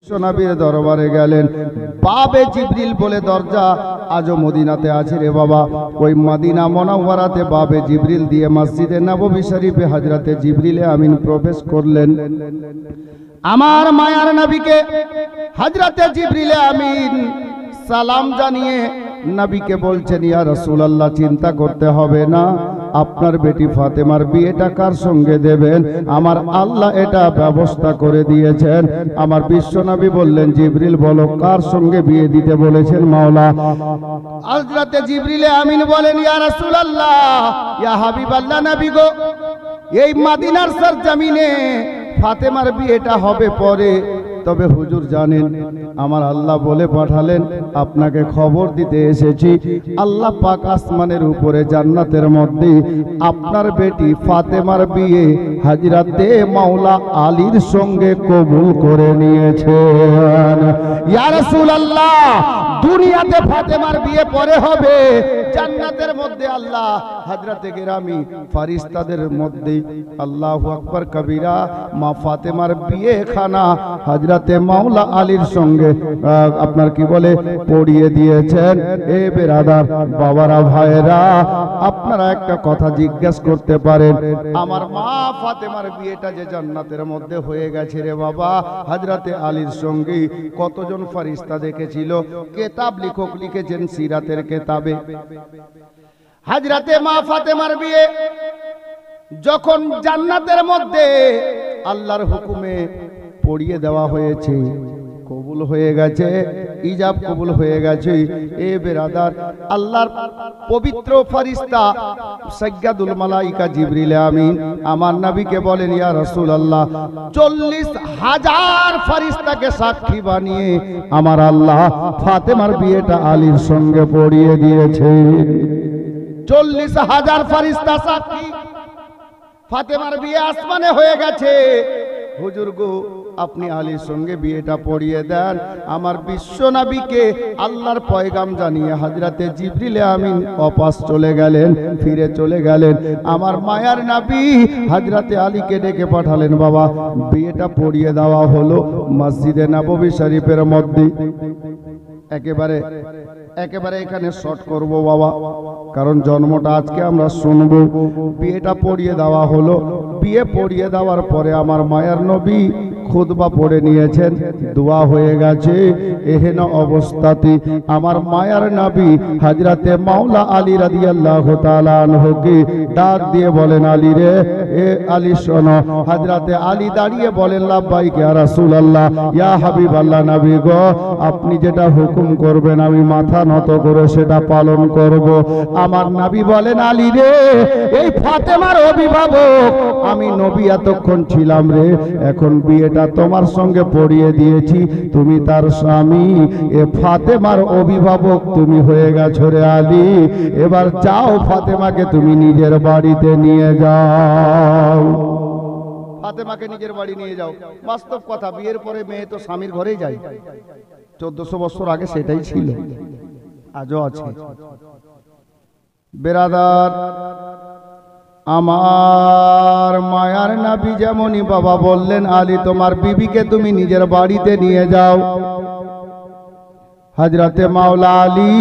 বিশ্বনবীর দরবারে গেলেন। বাবে জিবরিল বলে দরজা আজও মদিনাতে আছে রে বাবা। ওই মদিনা মুনাওয়ারাতে বাবে জিবরিল দিয়ে মসজিদে নববী শরীফে হযরতে জিবরিলে আমিন প্রবেশ করলেন। আমার মায়ার নবীকে হযরতে জিবরিলে আমিন সালাম জানিয়ে নবীকে বলছেন, ইয়া রাসূলুল্লাহ, চিন্তা করতে হবে না, আপনার বেটি ফাতেমার বিয়েটা কার সঙ্গে দেবেন? আমার আল্লাহ এটা ব্যবস্থা করে দিয়েছেন। আমার বিশ্বনবী বললেন, জিবরিল বলো, কার সঙ্গে বিয়ে দিতে বলেছেন মাওলা? হযরতে জিবরিলে আমিন বলেন, ইয়া রাসূলুল্লাহ, ইয়া হাবিবাল্লাহ নবী গো, এই মদিনার সরজমিনে ফাতেমার বিয়েটা হবে পরে, তবে হুজুর জানেন আমার আল্লাহ বলে পাঠালেন আপনাকে খবর দিতে এসেছি, আল্লাহ পাক আসমানের উপরে জান্নাতের মধ্যে আপনার বেটি ফাতেমার বিয়ে হযরতে মাওলা আলীর সঙ্গে কবুল করে নিয়েছেন। ইয়া রাসূলুল্লাহ, দুনিয়াতে ফাতেমার বিয়ে পরে হবে, জান্নাতের মধ্যে আল্লাহ হযরতে গিরামি ফেরেশতাদের মধ্যে আল্লাহু আকবার কবীরা মা ফাতেমার বিয়ে খানা হযরতে মাওলা আলীর সঙ্গে আপনার কি বলে পড়িয়ে দিয়েছেন। এ বেরাদার বাবারা ভাইরা, আপনারা একটা কথা জিজ্ঞাসা করতে পারেন, আমার মা ফাতেমার বিয়েটা যে জান্নাতের মধ্যে হয়ে গেছে রে বাবা, হযরতে আলীর সঙ্গে কতজন ফেরেশতা দেখেছিল? কিতাব লেখক লিখেছেন সিরাতের কিতাবে, হযরতে মা ফাতেমার বিয়ে যখন জান্নাতের মধ্যে আল্লাহর হুকুমে পড়িয়ে দেওয়া হয়েছে, কবুল হয়ে গেছে, ইজাব কবুল হয়ে গেছে। এ বেরাদার, আল্লাহর পবিত্র ফেরেশতা সাজ্জাদুল মালাইকা জিবরিল আমিন আমার নবীকে বলেন, ইয়া রাসূলুল্লাহ, 40,000 ফেরেশতাকে সাক্ষী বানিয়ে আমার আল্লাহ ফাতেমার বিয়েটা আলীর সঙ্গে পড়িয়ে দিয়েছে। 40,000 ফেরেশতা সাক্ষী, ফাতেমার বিয়ে আসমানে হয়ে গেছে। হুজুর গো, আপনি আলীর সঙ্গে বিয়েটা পড়িয়ে দেন। আমার বিশ্ব নবীকে আল্লাহর পয়গাম জানিয়ে হযরতে জিবরিল আমিন ওপাস চলে গেলেন, ফিরে চলে গেলেন। আমার মায়ার নবী হযরতে আলীকে ডেকে পাঠালেন, বাবা বিয়েটা পড়িয়ে দেওয়া হলো মসজিদে নববী শরীফের মধ্যে। একেবারে এখানে শর্ট করব বাবা, কারণ জন্মটা আজকে আমরা শুনবো। বিয়েটা পড়িয়ে দেওয়া হলো, বিয়ে পড়িয়ে দেওয়ার পরে আমার মায়ার নবী খুতবা পড়ে নিয়েছেন, দোয়া হয়ে গেছে। এহেন অবস্থাতে আমার মায়ার নবী হযরতে মাওলা আলী রাদিয়াল্লাহু তাআলা আনহুকে ডাক দিয়ে বলেন, আলী রে, এ আলী শোনো। হযরতে আলী দাঁড়িয়ে বলেন, লাব্বাইক ইয়া রাসূলুল্লাহ, ইয়া হাবিবাল্লাহ নবী গো, আপনি যেটা হুকুম করবেন আমি মাথা নত করে সেটা পালন করব। আমার নবী বলেন, আলী রে, এই ফাতেমার অভিভাবক আমি নবী এতক্ষণ ছিলাম রে, এখন বিয়েটা তোমার সঙ্গে পড়িয়ে দিয়েছি, তুমি তার স্বামী, এ ফাতেমার অভিভাবক তুমি হয়ে গেছো রে আলী। এবার যাও, ফাতেমাকে তুমি নিজের বাড়িতে নিয়ে যাও। ফাতেমাকে নিজের বাড়ি নিয়ে যাও। বাস্তব কথা, বিয়ের পরে মেয়ে তো স্বামীর ঘরেই যায়। 1400 বছর আগে সেটাই ছিল, আজও আছে। বেরাদার, আমার মায়ার নবী যেমনই বাবা বললেন, আলী তোমার বিবিকে তুমি নিজের বাড়িতে নিয়ে যাও। হযরতে মাওলা আলী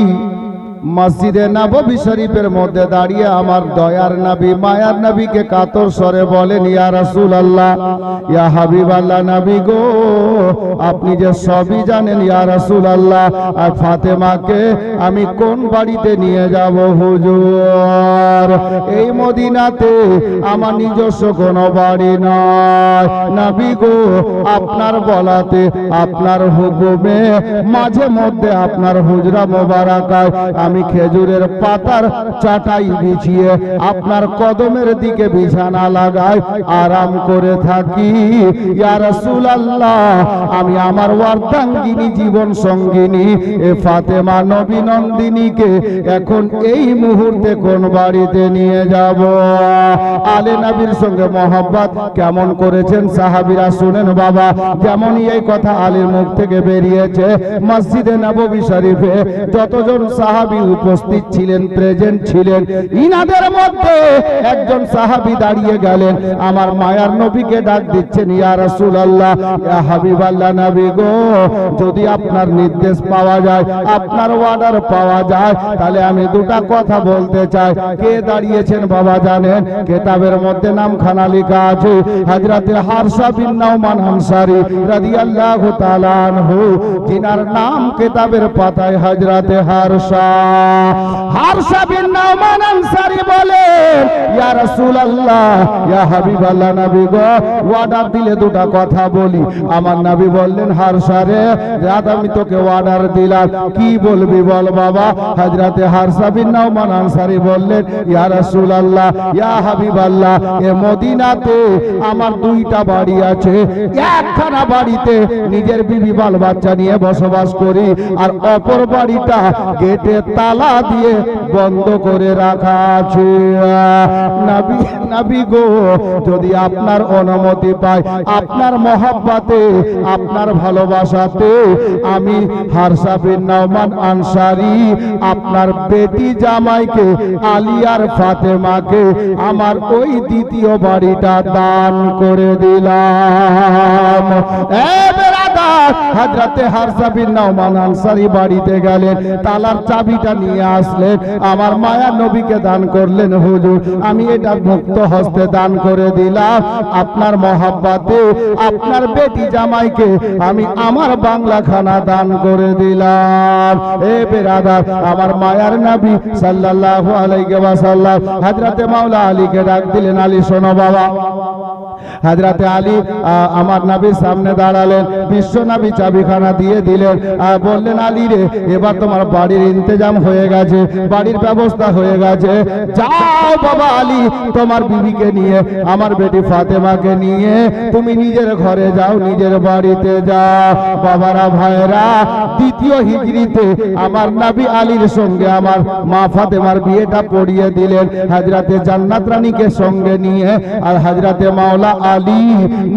মসজিদে নববী শরীফের মধ্যে দাঁড়িয়ে আমার দয়ার নবী মায়ার নবীকে কাতর স্বরে বলেন, ইয়া রাসূলুল্লাহ, ইয়া হাবিবাল্লাহ নবী গো, আপনি যে সবই জানেন ইয়া রাসূলুল্লাহ, আর ফাতেমাকে আমি কোন বাড়িতে নিয়ে যাব হুজুর? এই মদিনাতে আমার নিজস্ব কোনো বাড়ি নয় নবী গো, আপনার বলাতে আপনার হুকুমে মাঝে মধ্যে আপনার হুজরা মোবারকায় আমি খেজুরের পাতার চাটাই বিছিয়ে আপনার কদমের দিকে বিছানা লাগাই আরাম করে থাকি। ইয়া রাসূলুল্লাহ, আমি আমার অর্ধাঙ্গিনী জীবন সঙ্গিনী এ ফাতেমা নবী নন্দিনীকে এখন এই মুহূর্তে কোন বাড়িতে নিয়ে যাব? আলে নবীর সঙ্গে মহব্বত কেমন করেছেন সাহাবীরা শুনেন বাবা। যেমনই এই কথা আলীর মুখ থেকে বেরিয়েছে, মসজিদে নববী শরীফে যতজন সাহাবী সাহাবী উপস্থিত ছিলেন, প্রেজেন্ট ছিলেন। ইনাদের মধ্যে একজন সাহাবী দাঁড়িয়ে গেলেন, আমার মায়ার নবীকে ডাক দিচ্ছেন, ইয়া রাসূলুল্লাহ, ইয়া হাবিবাল্লাহ নবী গো, যদি আপনার নির্দেশ পাওয়া যায়, আপনার অর্ডার পাওয়া যায়, তাহলে আমি দুটা কথা বলতে চাই। কে দাঁড়িয়েছেন বাবা জানেন? কিতাবের মধ্যে নামখানা লেখা আছে, হযরতে হারসা বিন নাউমান আনসারী রাদিয়াল্লাহু তাআলা আনহু, যিনার নাম কিতাবের পাতায় হযরতে হারসা বিন নাউমান আনসারী বলেন, ইয়া রাসূলুল্লাহ, ইয়া হাবিবাল্লাহ নবী গো, অর্ডার দিলে দুটা কথা বলি। আমার নবী বললেন, হারসা রে, রাত আমি তোকে অর্ডার দিলাম, কি বলবি বল বাবা। হযরতে হারসা বিন নাউমান আনসারী বললেন, ইয়া রাসূলুল্লাহ, ইয়া হাবিবাল্লাহ, এ মদিনাতে আমার দুইটা বাড়ি আছে, একখানা বাড়িতে নিজের বিবি বাল বাচ্চা নিয়ে বসবাস করি, আর অপর বাড়িটা গেটে তালা দিয়ে বন্ধ করে রাখা আছে। নবী গো, যদি আপনার অনুমতি পাই, আপনার মহব্বতে, আপনার ভালোবাসাতে, আমি হারসা বিন নাউমান আনসারী আপনার বেটি জামাইকে, আলী আর ফাতেমাকে, আমার ওই দ্বিতীয় বাড়িটা দান করে দিলাম। হযরতে হারসা বিন নাউমান আনসারী বাড়িতে গেলেন, তালার চাবিটা নিয়ে আসলেন, আমার মায়া নবীকে দান করলেন, হুজুর আমি এটা মুক্ত হস্তে দান করে দিলাম, আপনার মহব্বতে আপনার বেটি জামাইকে আমি আমার বাংলা খানা দান করে দিলাম। এ বেরাদার, আমার মায়ার নবী সাল্লাল্লাহু আলাইহি ওয়াসাল্লাম হযরতে মাওলা আলীকে ডাক দিলেন, আলী শোনো বাবা। হযরতে আলী আমার নবীর সামনে দাঁড়ালেন, বিশ্ব নবী চাবিখানা দিয়ে দিলেন, বললেন, আলী রে, এবার তোমার বাড়ির ইন্তজাম হয়ে গেছে, বাড়ির ব্যবস্থা হয়ে গেছে, যাও বাবা আলী, তোমার বিবিকে নিয়ে, আমার বেটি ফাতেমাকে নিয়ে তুমি নিজের ঘরে যাও, নিজের বাড়িতে যাও। বাবারা ভাইরা, দ্বিতীয় হিজরিতে আমার নবী আলীর সঙ্গে আমার মা ফাতেমার বিয়েটা পড়িয়ে দিলেন হযরতে জান্নাত রানীকে সঙ্গে নিয়ে, আর হযরতে মাওলা আলী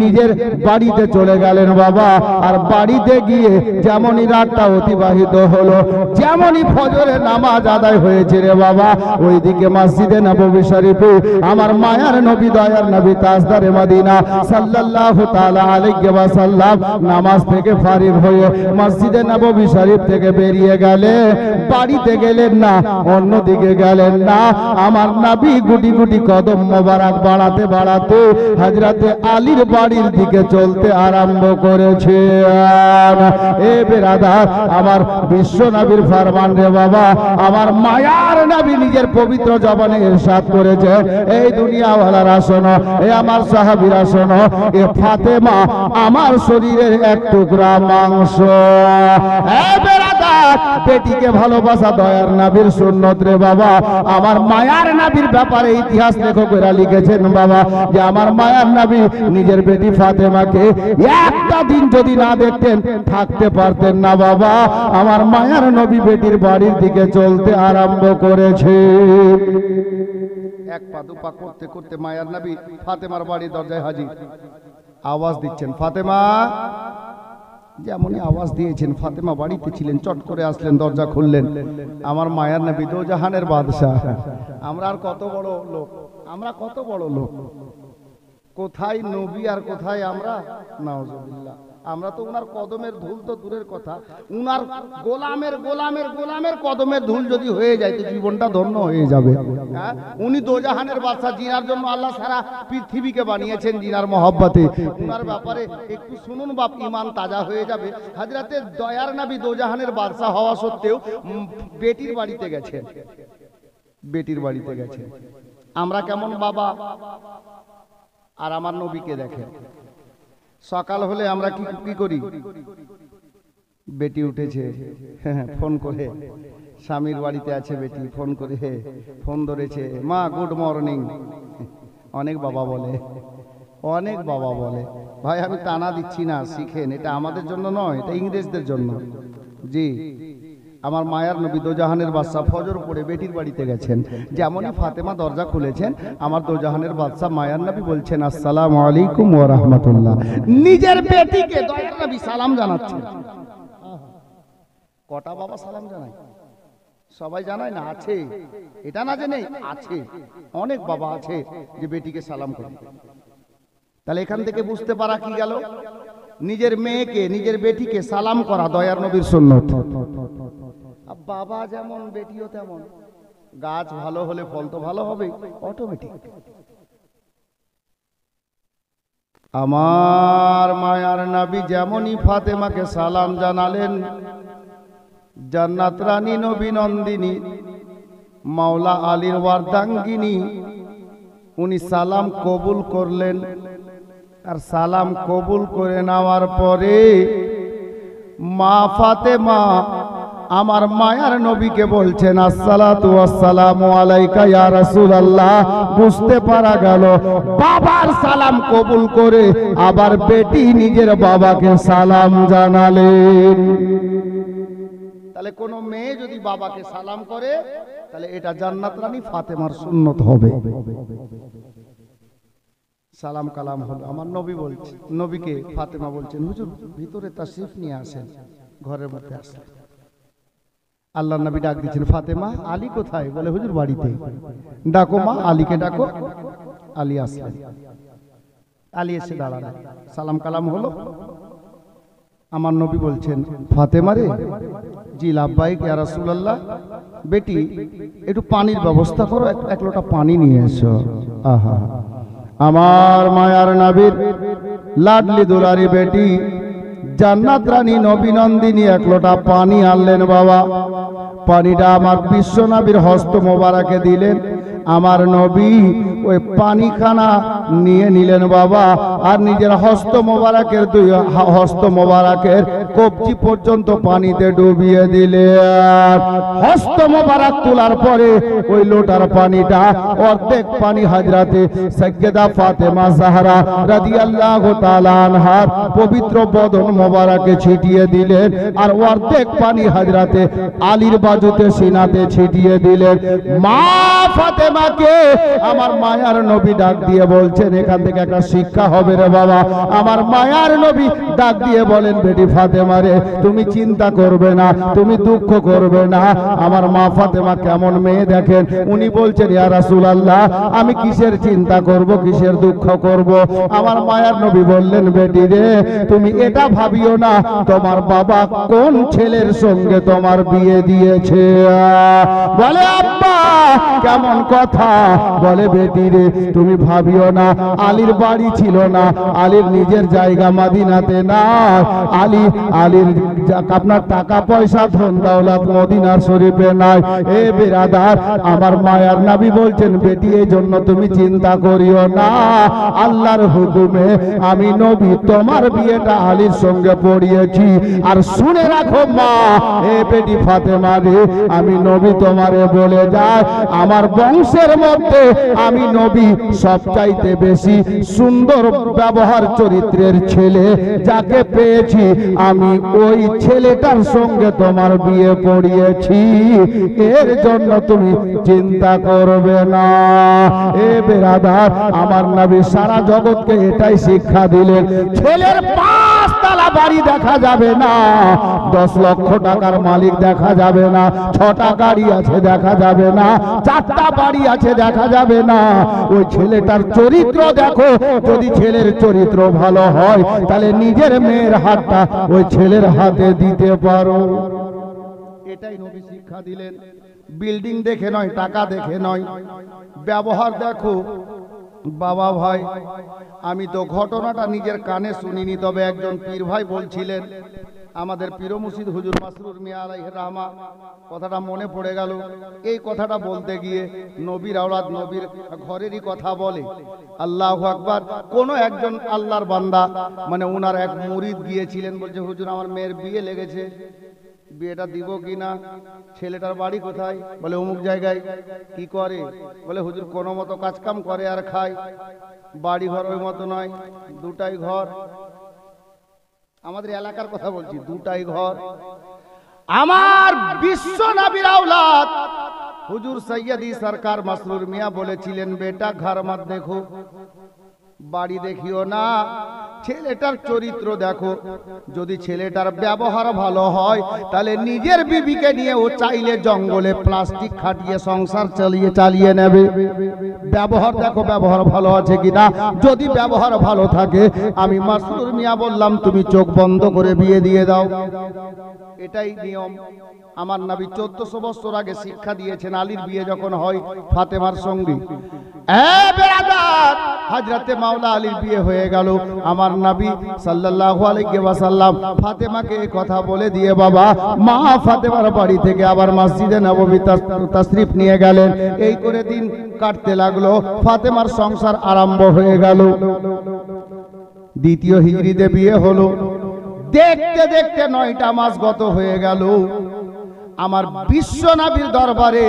নিজের বাড়িতে চলে গেলেন বাবা। আর বাড়িতে গিয়ে যেমনই রাতটা অতিবাহিত হলো, যেমনই ফজরের নামাজ আদায় হয়েছে রে বাবা, ওইদিকে মসজিদে নববী শরীফে আমার মায়ার নবী, দয়ার নবী, তাজদারে মদিনা সাল্লাল্লাহু তাআলা আলাইহি ওয়াসাল্লাম নামাজ থেকে ফারিগ হয়ে মসজিদে নববী শরীফ থেকে বেরিয়ে গেলে, বাড়িতে গেলেন না, অন্যদিকে গেলেন না, আমার নবী গুটি গুটি কদম মোবারক বাড়াতে বাড়াতে হযরতে আলীর বাড়ির দিকে চলতে আরম্ভ করেছে। এ বেরাদার, আমার বিশ্ব নবীর ফরমান রে বাবা, আমার মায়ার নবী নিজের পবিত্র জবানে ইরশাদ করেছে, এই দুনিয়াওয়ালারা শোনো, এ আমার সাহাবীরা শোনো, এ ফাতেমা আমার শরীরের এক টুকরা মাংস। এ বেরাদার, বেটিকে ভালোবাসা দয়ার নবীর সুন্নত রে বাবা। আমার মায়ার নবীর ব্যাপারে ইতিহাস লেখকেরা লিখেছেন বাবা, যে আমার মায়ার নবী নিজের বেটি ফাতেমাকে একটা দিন যদি না দেখতেন থাকতে পারতেন না বাবা। আমার মায়ার নবী বেটির বাড়ির দিকে চলতে আরম্ভ করেছে। এক পা দুপা করতে করতে মায়ার নবী ফাতেমার বাড়ির দরজায় হাজির। আওয়াজ দিচ্ছেন, ফাতেমা। যেমনই আওয়াজ দিয়েছেন, ফাতেমা বাড়িতে ছিলেন, চট করে আসলেন, দরজা খুললেন। আমার মায়ার নবী দোজাহানের বাদশা। আমরা আর কত বড় লোক, আমরা কত বড় লোক, কোথায় নবী আর কোথায় আমরা, নাউজুবিল্লাহ। আমরা তো উনার কদমের ধুল তো দূরের কথা, উনার গোলামের গোলামের গোলামের কদমের ধুল যদি হয়ে যায় তো জীবনটা ধন্য হয়ে যাবে। উনি দোজাহানের বাদশা, জিনার জন্য আল্লাহ সারা পৃথিবীকে বানিয়েছেন, জিনার মহব্বতে। উনার ব্যাপারে একটু শুনুন বাপ, ইমান তাজা হয়ে যাবে। হযরতে দয়ার নবী দোজাহানের বাদশা হওয়া সত্ত্বেও বেটির বাড়িতে গেছেন, বেটির বাড়িতে গেছেন। আমরা কেমন বাবা, আর আমার নবীকে দেখেন। সকাল হলে আমরা কি করি, বেটি উঠেছে ফোন করে, স্বামীর বাড়িতে আছে বেটি, ফোন করে ফোন ধরেছে, মা গুড মর্নিং। অনেক বাবা বলে, অনেক বাবা বলে। ভাই আমি টানা দিচ্ছি না, শিখেন, এটা আমাদের জন্য নয়, এটা ইংরেজদের জন্য। জি, আমার মায়ার নবী দোজাহানের বাদশা ফজর পড়ে বেটির বাড়িতে গেছেন। যেমনই ফাতেমা দরজা খুলেছেন, আমার দোজাহানের বাদশা মায়ার নবী বলছেন, আসসালামু আলাইকুম ওয়া রাহমাতুল্লাহ। নিজের বেটিকে দয়ার নবী সালাম জানাচ্ছেন। কটা বাবা সালাম জানায়? সবাই জানায় না, আছে, এটা না যে নেই, আছে, অনেক বাবা আছে যে বেটিকে সালাম করে। তাহলে এখান থেকে বুঝতে পারা কি গেল, নিজের মেয়েকে নিজের বেটিকে সালাম করা দয়ার নবীর সুন্নত। বাবা যেমন বেটিও তেমন। গাছ ভালো হলে ফল তো ভালো হবে অটোমেটিক। আমার মায়ার নবী যেমনই ফাতেমাকে সালাম জানালেন, জান্নাত রানী নবী নন্দিনী মাওলা আলীর ওয়ার্দাঙ্গিনী উনি সালাম কবুল করলেন। আর সালাম কবুল করে নেওয়ার পরে মা ফাতেমা আমার মায়ার নবীকে বলছেন, আসসালাতু ওয়াসসালামু আলাইকা ইয়া রাসূলুল্লাহ। বুঝতে পারা গেল বাবার সালাম কবুল করে আবার বেটি নিজের বাবাকে সালাম জানালেন। তাহলে কোন মেয়ে যদি বাবাকে সালাম করে তাহলে এটা জান্নাত রানী ফাতেমার সুন্নত হবে। সালাম কালাম হলো। আমার নবী বলছে, নবীকে ফাতেমা বলছেন, হুজুর ভিতরে তাশরিফ নিয়ে আসেন, ঘরের মধ্যে আসেন। আল্লাহর নবী ডাক দিচ্ছেন, ফাতেমা আলী কোথায়? বলে হুজুর বাড়িতে। ডাকো মা, আলীকে ডাকো। আলী আসলেন, আলী এসে দাঁড়ালেন, সালাম কালাম হলো। আমার নবী বলছেন, ফাতেমা রে। জি লাব্বাইক ইয়া রাসূলুল্লাহ। বেটি একটু পানির ব্যবস্থা করো, এক লোটা পানি নিয়ে এসো। আহা, আমার মায়ার নবীর লাডলি দুলারি বেটি জান্নাত রানী নবী নন্দিনী এক লোটা পানি আনলেন। বাবা পানিটা আমার বিশ্ব নবীর হস্ত মোবারকে দিলেন। আমার নবী ওই পানিখানা নিয়ে নিলেন বাবা, আর নিজের হস্ত মোবারকের দুই হস্ত মোবারকের কবজি পর্যন্ত পানিতে ডুবিয়ে দিলেন। হস্ত মোবারক তোলার পরে ওই লোটার পানিটা অর্ধেক পানি হযরতে সাইয়্যিদা ফাতেমা জাহরা রাদিয়াল্লাহু তাআলা আনহার পবিত্র বদন মোবারকে ছিটিয়ে দিলেন, আর অর্ধেক পানি হযরতে আলীর বাজুতে সিনাতে ছিটিয়ে দিলেন। মা ফাতেমাকে আমার মায়ার নবী ডাক দিয়ে বলছেন, এখান থেকে একটা শিক্ষা হবে রে বাবা। আমার মায়ার নবী ডাক দিয়ে বলেন, বেটি ফাতেমা রে, তুমি চিন্তা করবে না, তুমি দুঃখ করবে না। আমার মা ফাতেমা কেমন মেয়ে দেখেন, উনি বলছেন, ইয়া রাসূলুল্লাহ আমি কিসের চিন্তা করব, কিসের দুঃখ করব? আমার মায়ার নবী বললেন, বেটি রে তুমি এটা ভাবিও না তোমার বাবা কোন ছেলের সঙ্গে তোমার বিয়ে দিয়েছে। বলে আব্বা কেমন কথা? বলে বেটি রে তুমি ভাবিও না আলীর বাড়ি ছিল না, আলীর নিজের জায়গা মদিনাতে না, আলীর আপনার টাকা পয়সা ধন দৌলত মদিনার শরীফে নাই। এ বিরাদার, আমার মায়ার নবী বলছেন, বেটি এই জন্য তুমি চিন্তা করিও না, আল্লাহর হুকুমে আমি নবী তোমার বিয়েটা আলীর সঙ্গে পড়িয়েছি। আর শুনে রাখো মা, এ বেটি ফাতেমা রে, আমি নবী তোমারে বলে যায়, আমার বংশের মধ্যে আমি নবী সবচাইতে বেশি সুন্দর ব্যবহার চরিত্রের ছেলে যাকে পেয়েছি, আমি ওই ছেলেটার সঙ্গে তোমার বিয়ে পড়িয়েছি, এর জন্য তুমি চিন্তা করবে না। এ বেরাদার, আমার নবী সারা জগৎকে এটাই শিক্ষা দিলেন, ছেলের 5 তালা বাড়ি দেখা যাবে না, 10 লক্ষ টাকার মালিক দেখা যাবে না, 6টা গাড়ি আছে দেখা যাবে না, 4টা বাড়ি আছে দেখা যাবে না। ওই ছেলেটার চরিত্র দেখো, যদি ছেলের চরিত্র ভালো হয় তাহলে নিজের মেয়ের হাতটা ওই ছেলের হাতে দিতে পারো। এটাই নবী শিক্ষা দিলেন। বিল্ডিং দেখে নয়, টাকা দেখে নয়, ব্যবহার দেখো। বাবা ভাই, আমি তো ঘটনাটা নিজের কানে শুনিনি, তবে একজন পীর ভাই বলছিলেন, আমাদের পীর মুর্শিদ হুজুর মাসরুর মিয়া আলাইহির রাহমা, কথাটা মনে পড়ে গেল। এই কথাটা বলতে গিয়ে নবীর আওলাদ নবীর ঘরেরই কথা বলে। আল্লাহু আকবার। কোন একজন আল্লাহর বান্দা, মানে ওনার এক মুরিদ গিয়েছিলেন, বলছে হুজুর আমার মেয়ের বিয়ে লেগেছে, বিয়েটা দিব কিনা? ছেলেটার বাড়ি কোথায়? বলে অমুক জায়গায়। কি করে? বলে হুজুর কোনো মতো কাজকাম করে আর খায়, বাড়ি ঘর ওই মতো নয়, 2টাই ঘর। আমাদের এলাকার কথা বলছি, 2টাই ঘর। আমার বিশ্ব নবীর আওলাদ হুজুর সৈয়দি সরকার মাসরুর মিয়া বলেছিলেন, বেটা ঘর মত দেখো, বাড়ি দেখিও না, ছেলেটার চরিত্র দেখো। যদি ছেলেটার ব্যবহার ভালো হয় তাহলে নিজের বিবিকে নিয়ে ও চাইলে জঙ্গলে প্লাস্টিক খাটিয়ে সংসার চালিয়ে নেবে। ব্যবহার দেখো, ব্যবহার ভালো আছে কিনা। যদি ব্যবহার ভালো থাকে, আমি মাসরুর মিয়া বললাম তুমি চোখ বন্ধ করে বিয়ে দিয়ে দাও। এটাই নিয়ম। আমার নবী 1400 বছর আগে শিক্ষা দিয়েছেন। আলীর বিয়ে যখন হয় ফাতেমার সঙ্গে, হযরতে মাওলা আলীর বিয়ে হয়ে গেল। আমার নবী সাল্লাল্লাহু আলাইহি ওয়াসাল্লাম ফাতেমাকে এই কথা বলে দিয়ে বাবা মা ফাতেমার বাড়ি থেকে আবার মসজিদে নববী তাশরীফ নিয়ে গেলেন। এই করে দিন কাটতে লাগলো, ফাতেমার সংসার আরম্ভ হয়ে গেল। দ্বিতীয় হিজরিতে বিয়ে হলো। দেখতে দেখতে 9টা মাস গত হয়ে গেল। আমার বিশ্ব নবীর দরবারে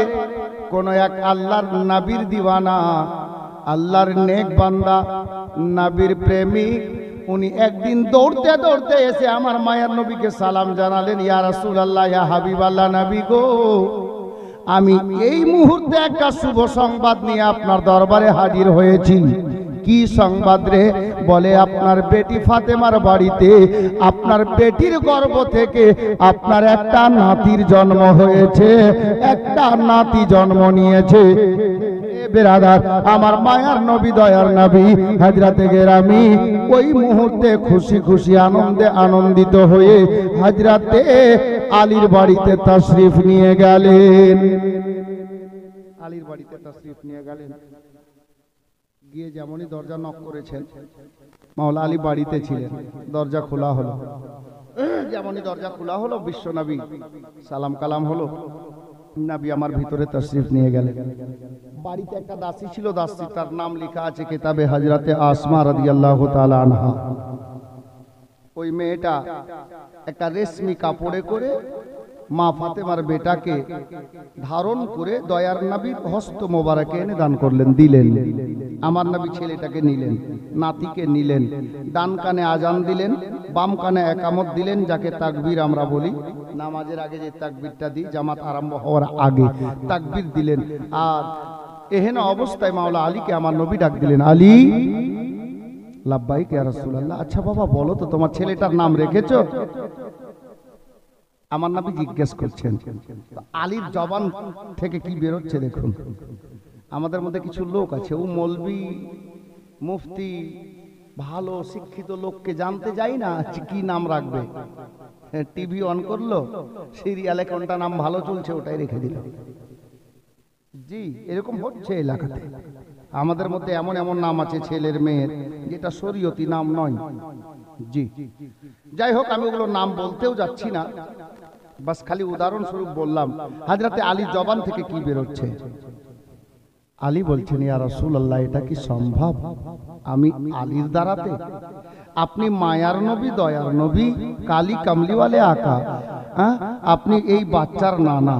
কোন এক আল্লাহর নবীর দিওয়ানা, আল্লাহর নেক বান্দা, নবীর প্রেমিক, উনি একদিন দৌড়তে দৌড়তে এসে আমার মায়ের নবীকে সালাম জানালেন, ইয়া রাসূলুল্লাহ, ইয়া হাবিবাল্লাহ, নবী গো, আমি এই মুহূর্তে একটা শুভ সংবাদ নিয়ে আপনার দরবারে হাজির হয়েছি। কি সংবাদ রে? বলে আপনার বেটি ফাতেমার বাড়িতে আপনার বেটির গর্ভ থেকে আপনার একটা নাতির জন্ম হয়েছে, একটা নাতি জন্ম নিয়েছে। বেরাদার, আমার মায়ার নবী, দয়ার নবী হযরতে গেরামি ওই মুহূর্তে খুশি খুশি আনন্দে আনন্দিত হয়ে হযরতে আলীর বাড়িতে তাশরীফ নিয়ে গেলেন। আলীর বাড়িতে তাশরীফ নিয়ে গেলেন। গিয়ে যেমনই দরজা নক করেছেন, মাওলা আলী বাড়িতে ছিলেন। দরজা খোলা হলো। যেমনই দরজা খোলা হলো, বিশ্ব নবী সালাম কালাম হলো। নবী আমার ভিতরে তাশরীফ নিয়ে গেলেন। বাড়িতে একটা দাসী ছিল, দাসী তার নাম লেখা আছে কিতাবে হযরতে আসমা রাদিয়াল্লাহু তাআলা আনহা। ওই মেয়েটা একটা রেশমি কাপড়ে করে মা ফাতেমার বেটাকে ধারণ করে দয়ার নবীর হস্ত মোবারকে এনে দান করলেন, দিলেন। আমার নবী ছেলেটাকে নিলেন, নাতিকে নিলেন, ডান কানে আজান দিলেন, বাম কানে একামত দিলেন, যাকে তাকবীর আমরা বলি। নামাজের আগে যে তাকবীরটা দিই, জামাত আরম্ভ হওয়ার আগে তাকবীর দিলেন। আর এহেন অবস্থায় মাওলা আলীকে আমার নবী ডাক দিলেন, আলী। লাব্বাইক ইয়া রাসূলুল্লাহ। আচ্ছা বাবা বলো তো, তোমার ছেলেটার নাম রেখেছো? আমার নবী জিজ্ঞেস করছেন। আলীর জবান থেকে কি বেরোচ্ছে দেখুন। আমাদের মধ্যে কিছু লোক আছে, ও মৌলবি মুফতি ভালো শিক্ষিত লোককে জানতে যাই না কি নাম রাখবে। টিভি অন করলো, সিরিয়ালে কোনটা নাম ভালো চলছে ওটাই রেখে দিল। জি, এরকম হচ্ছে এলাকাতে। আমাদের মধ্যে এমন এমন নাম আছে ছেলের মেয়ের, যেটা শরীয়তি নাম নয়। জি, যাই হোক, আমি ওগুলো নাম বলতেও যাচ্ছি না, বাস খালি উদাহরণস্বরূপ বললাম। হযরতে আলী জবান থেকে কি বেরোচ্ছে? আলী বলছেন, ইয়া রাসূলুল্লাহ, এটা কি সম্ভব? আমি আলীর দ্বারাতে? আপনি মায়ার নবী, দয়ার নবী, কালী কামলিওয়ালে আকা, আপনি এই বাচ্চার নানা,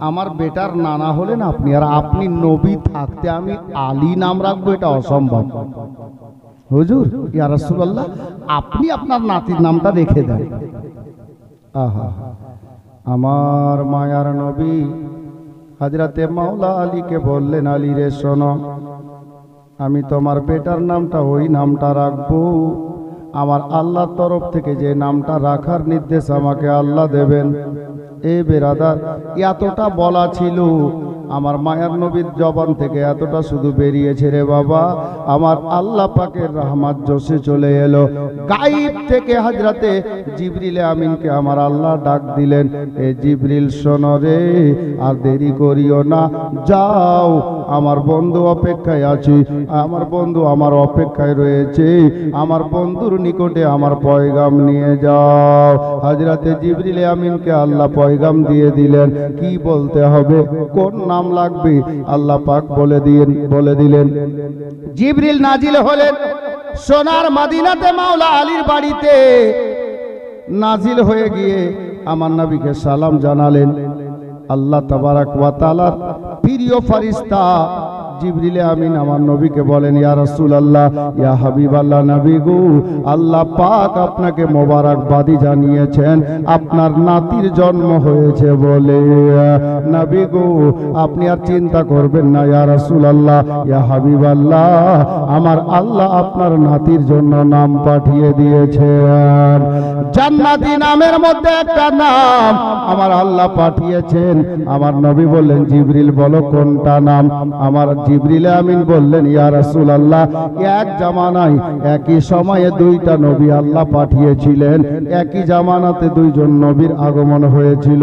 আমার বেটার নানা হলেন আপনি, আর আপনি নবী থাকতে আমি আলী নাম রাখবো? এটা অসম্ভব। হুজুর, ইয়া রাসূলুল্লাহ, আপনি আপনার নাতির নামটা রেখে দেন। আহা, আমার মায়ার নবী হযরতে মাওলা আলীকে বললেন, আলী রে শোনো, আমি তোমার বেটার নামটা ওই নামটা রাখবো, আমার আল্লাহর তরফ থেকে যে নামটা রাখার নির্দেশ আমাকে আল্লাহ দেবেন। এ বেরাদার, এতটা বলা ছিল আমার মায়ার নবীর জবান থেকে, এতটা শুধু বেরিয়েছে রে বাবা, আমার আল্লাহ পাকের রহমত জোশে চলে এলো। গায়েব থেকে হযরতে জিবরিল আমিনকে আমার আল্লাহ ডাক দিলেন, এ জিবরিল শোনো রে, আর দেরি করিও না, যাও, আমার বন্ধু অপেক্ষায় আছে, আমার বন্ধু আমার অপেক্ষায় রয়েছে, আমার বন্ধুর নিকটে আমার পয়গাম নিয়ে যাও। হযরতে জিবরিল আমিনকে আল্লাহ পয়গাম দিয়ে দিলেন, কি বলতে হবে, কোন নাম লাগবে, আল্লাহ পাক বলে দিলেন। জিবরিল নাজিল হলেন সোনার মদিনাতে মাওলা আলীর বাড়িতে। নাজিল হয়ে গিয়ে আমার নবীকে সালাম জানালেন। আল্লাহ তাবারাক ওয়া তাআলার প্রিয় ফেরেশতা জিবরিলে আমিন আমার নবীকে বলেন, ইয়া রাসূলুল্লাহ, ইয়া হাবিবাল্লাহ, নবী গো, আল্লাহ পাক আপনাকে মোবারকবাদি জানিয়েছেন আপনার নাতির জন্ম হয়েছে বলে। নবী গো, আপনি আর চিন্তা করবেন না। ইয়া রাসূলুল্লাহ, ইয়া হাবিবাল্লাহ, আমার আল্লাহ আপনার নাতির জন্য নাম পাঠিয়ে দিয়েছেন। জান্নাতি নামের মধ্যে একটা নাম আমার আল্লাহ পাঠিয়েছেন। আমার নবী বললেন, জিবরিল বলো কোনটা নাম? আমার জিবরিল আমিন বললেন, ইয়া রাসূলুল্লাহ, এক জামানায় একই সময়ে দুইটা নবী আল্লাহ পাঠিয়েছিলেন। একই জামানাতে দুইজন নবীর আগমন হয়েছিল,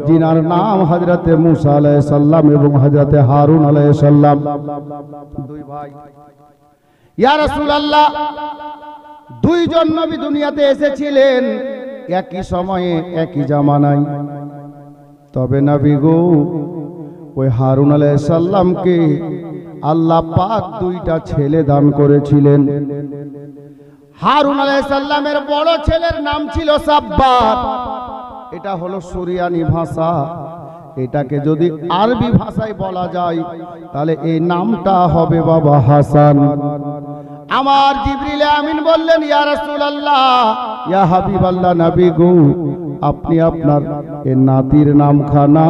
যিনার নাম হযরতে মূসা আলাইহিস সালাম এবং হযরতে হারুন আলাইহিস সালাম, দুই ভাই। ইয়া রাসূলুল্লাহ, দুইজন নবী দুনিয়াতে এসেছিলেন একই সময়ে একই জামানায়। তবে নবী গো, ওই হারুন আলাইহিস সালামকে আল্লাহ পাক দুইটা ছেলে দান করেছিলেন। হারুন আলাইহিস সালামের বড় ছেলের নাম ছিল সাব্বার। এটা হলো সুরিয়ানি ভাষা। এটাকে যদি আরবি ভাষায় বলা যায় তাহলে এই নামটা হবে বাবা হাসান। আমার জিবরিল আমিন বললেন, ইয়া রাসূলুল্লাহ, ইয়া হাবিবাল্লাহ, নবী গো, আপনি আপনার এই নাতির নামখানা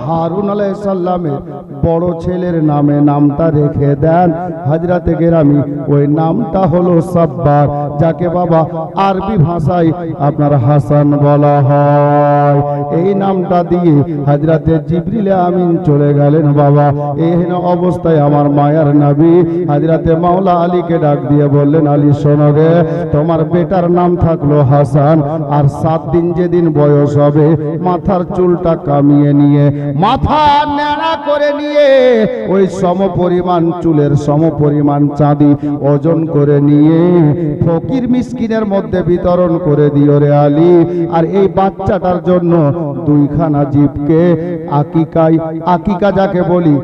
হারুন আলাইহিস সালামের বড় ছেলের নামে নামটা রেখে দেন। হযরতে গেরামি ওই নামটা হলো সাব্বার, যাকে বাবা আরবি ভাষায় আপনার হাসান বলা হয়। এই নামটা দিয়ে হযরতে জিবরিল আমিন চলে গেলেন বাবা। এই অবস্থায় আমার মায়ার নবী হযরতে মাওলা আলীকে ডাক দিয়ে বললেন, আলী শোনো রে, তোমার বেটার নাম থাকলো হাসান, আর 7 দিন যেদিন বয়স হবে মাথার চুলটা কামিয়ে নিয়ে, মাথা ন্যাড়া করে নিয়ে, ওই সমপরিমাণ চুলের সমপরিমাণ চাঁদি ওজন করে নিয়ে ফকির মিসকিনের মধ্যে বিতরণ করে দিও রে আলী। আর এই বাচ্চাটার জন্য দুইখানা জীবকে আকিকা যাকে বলি,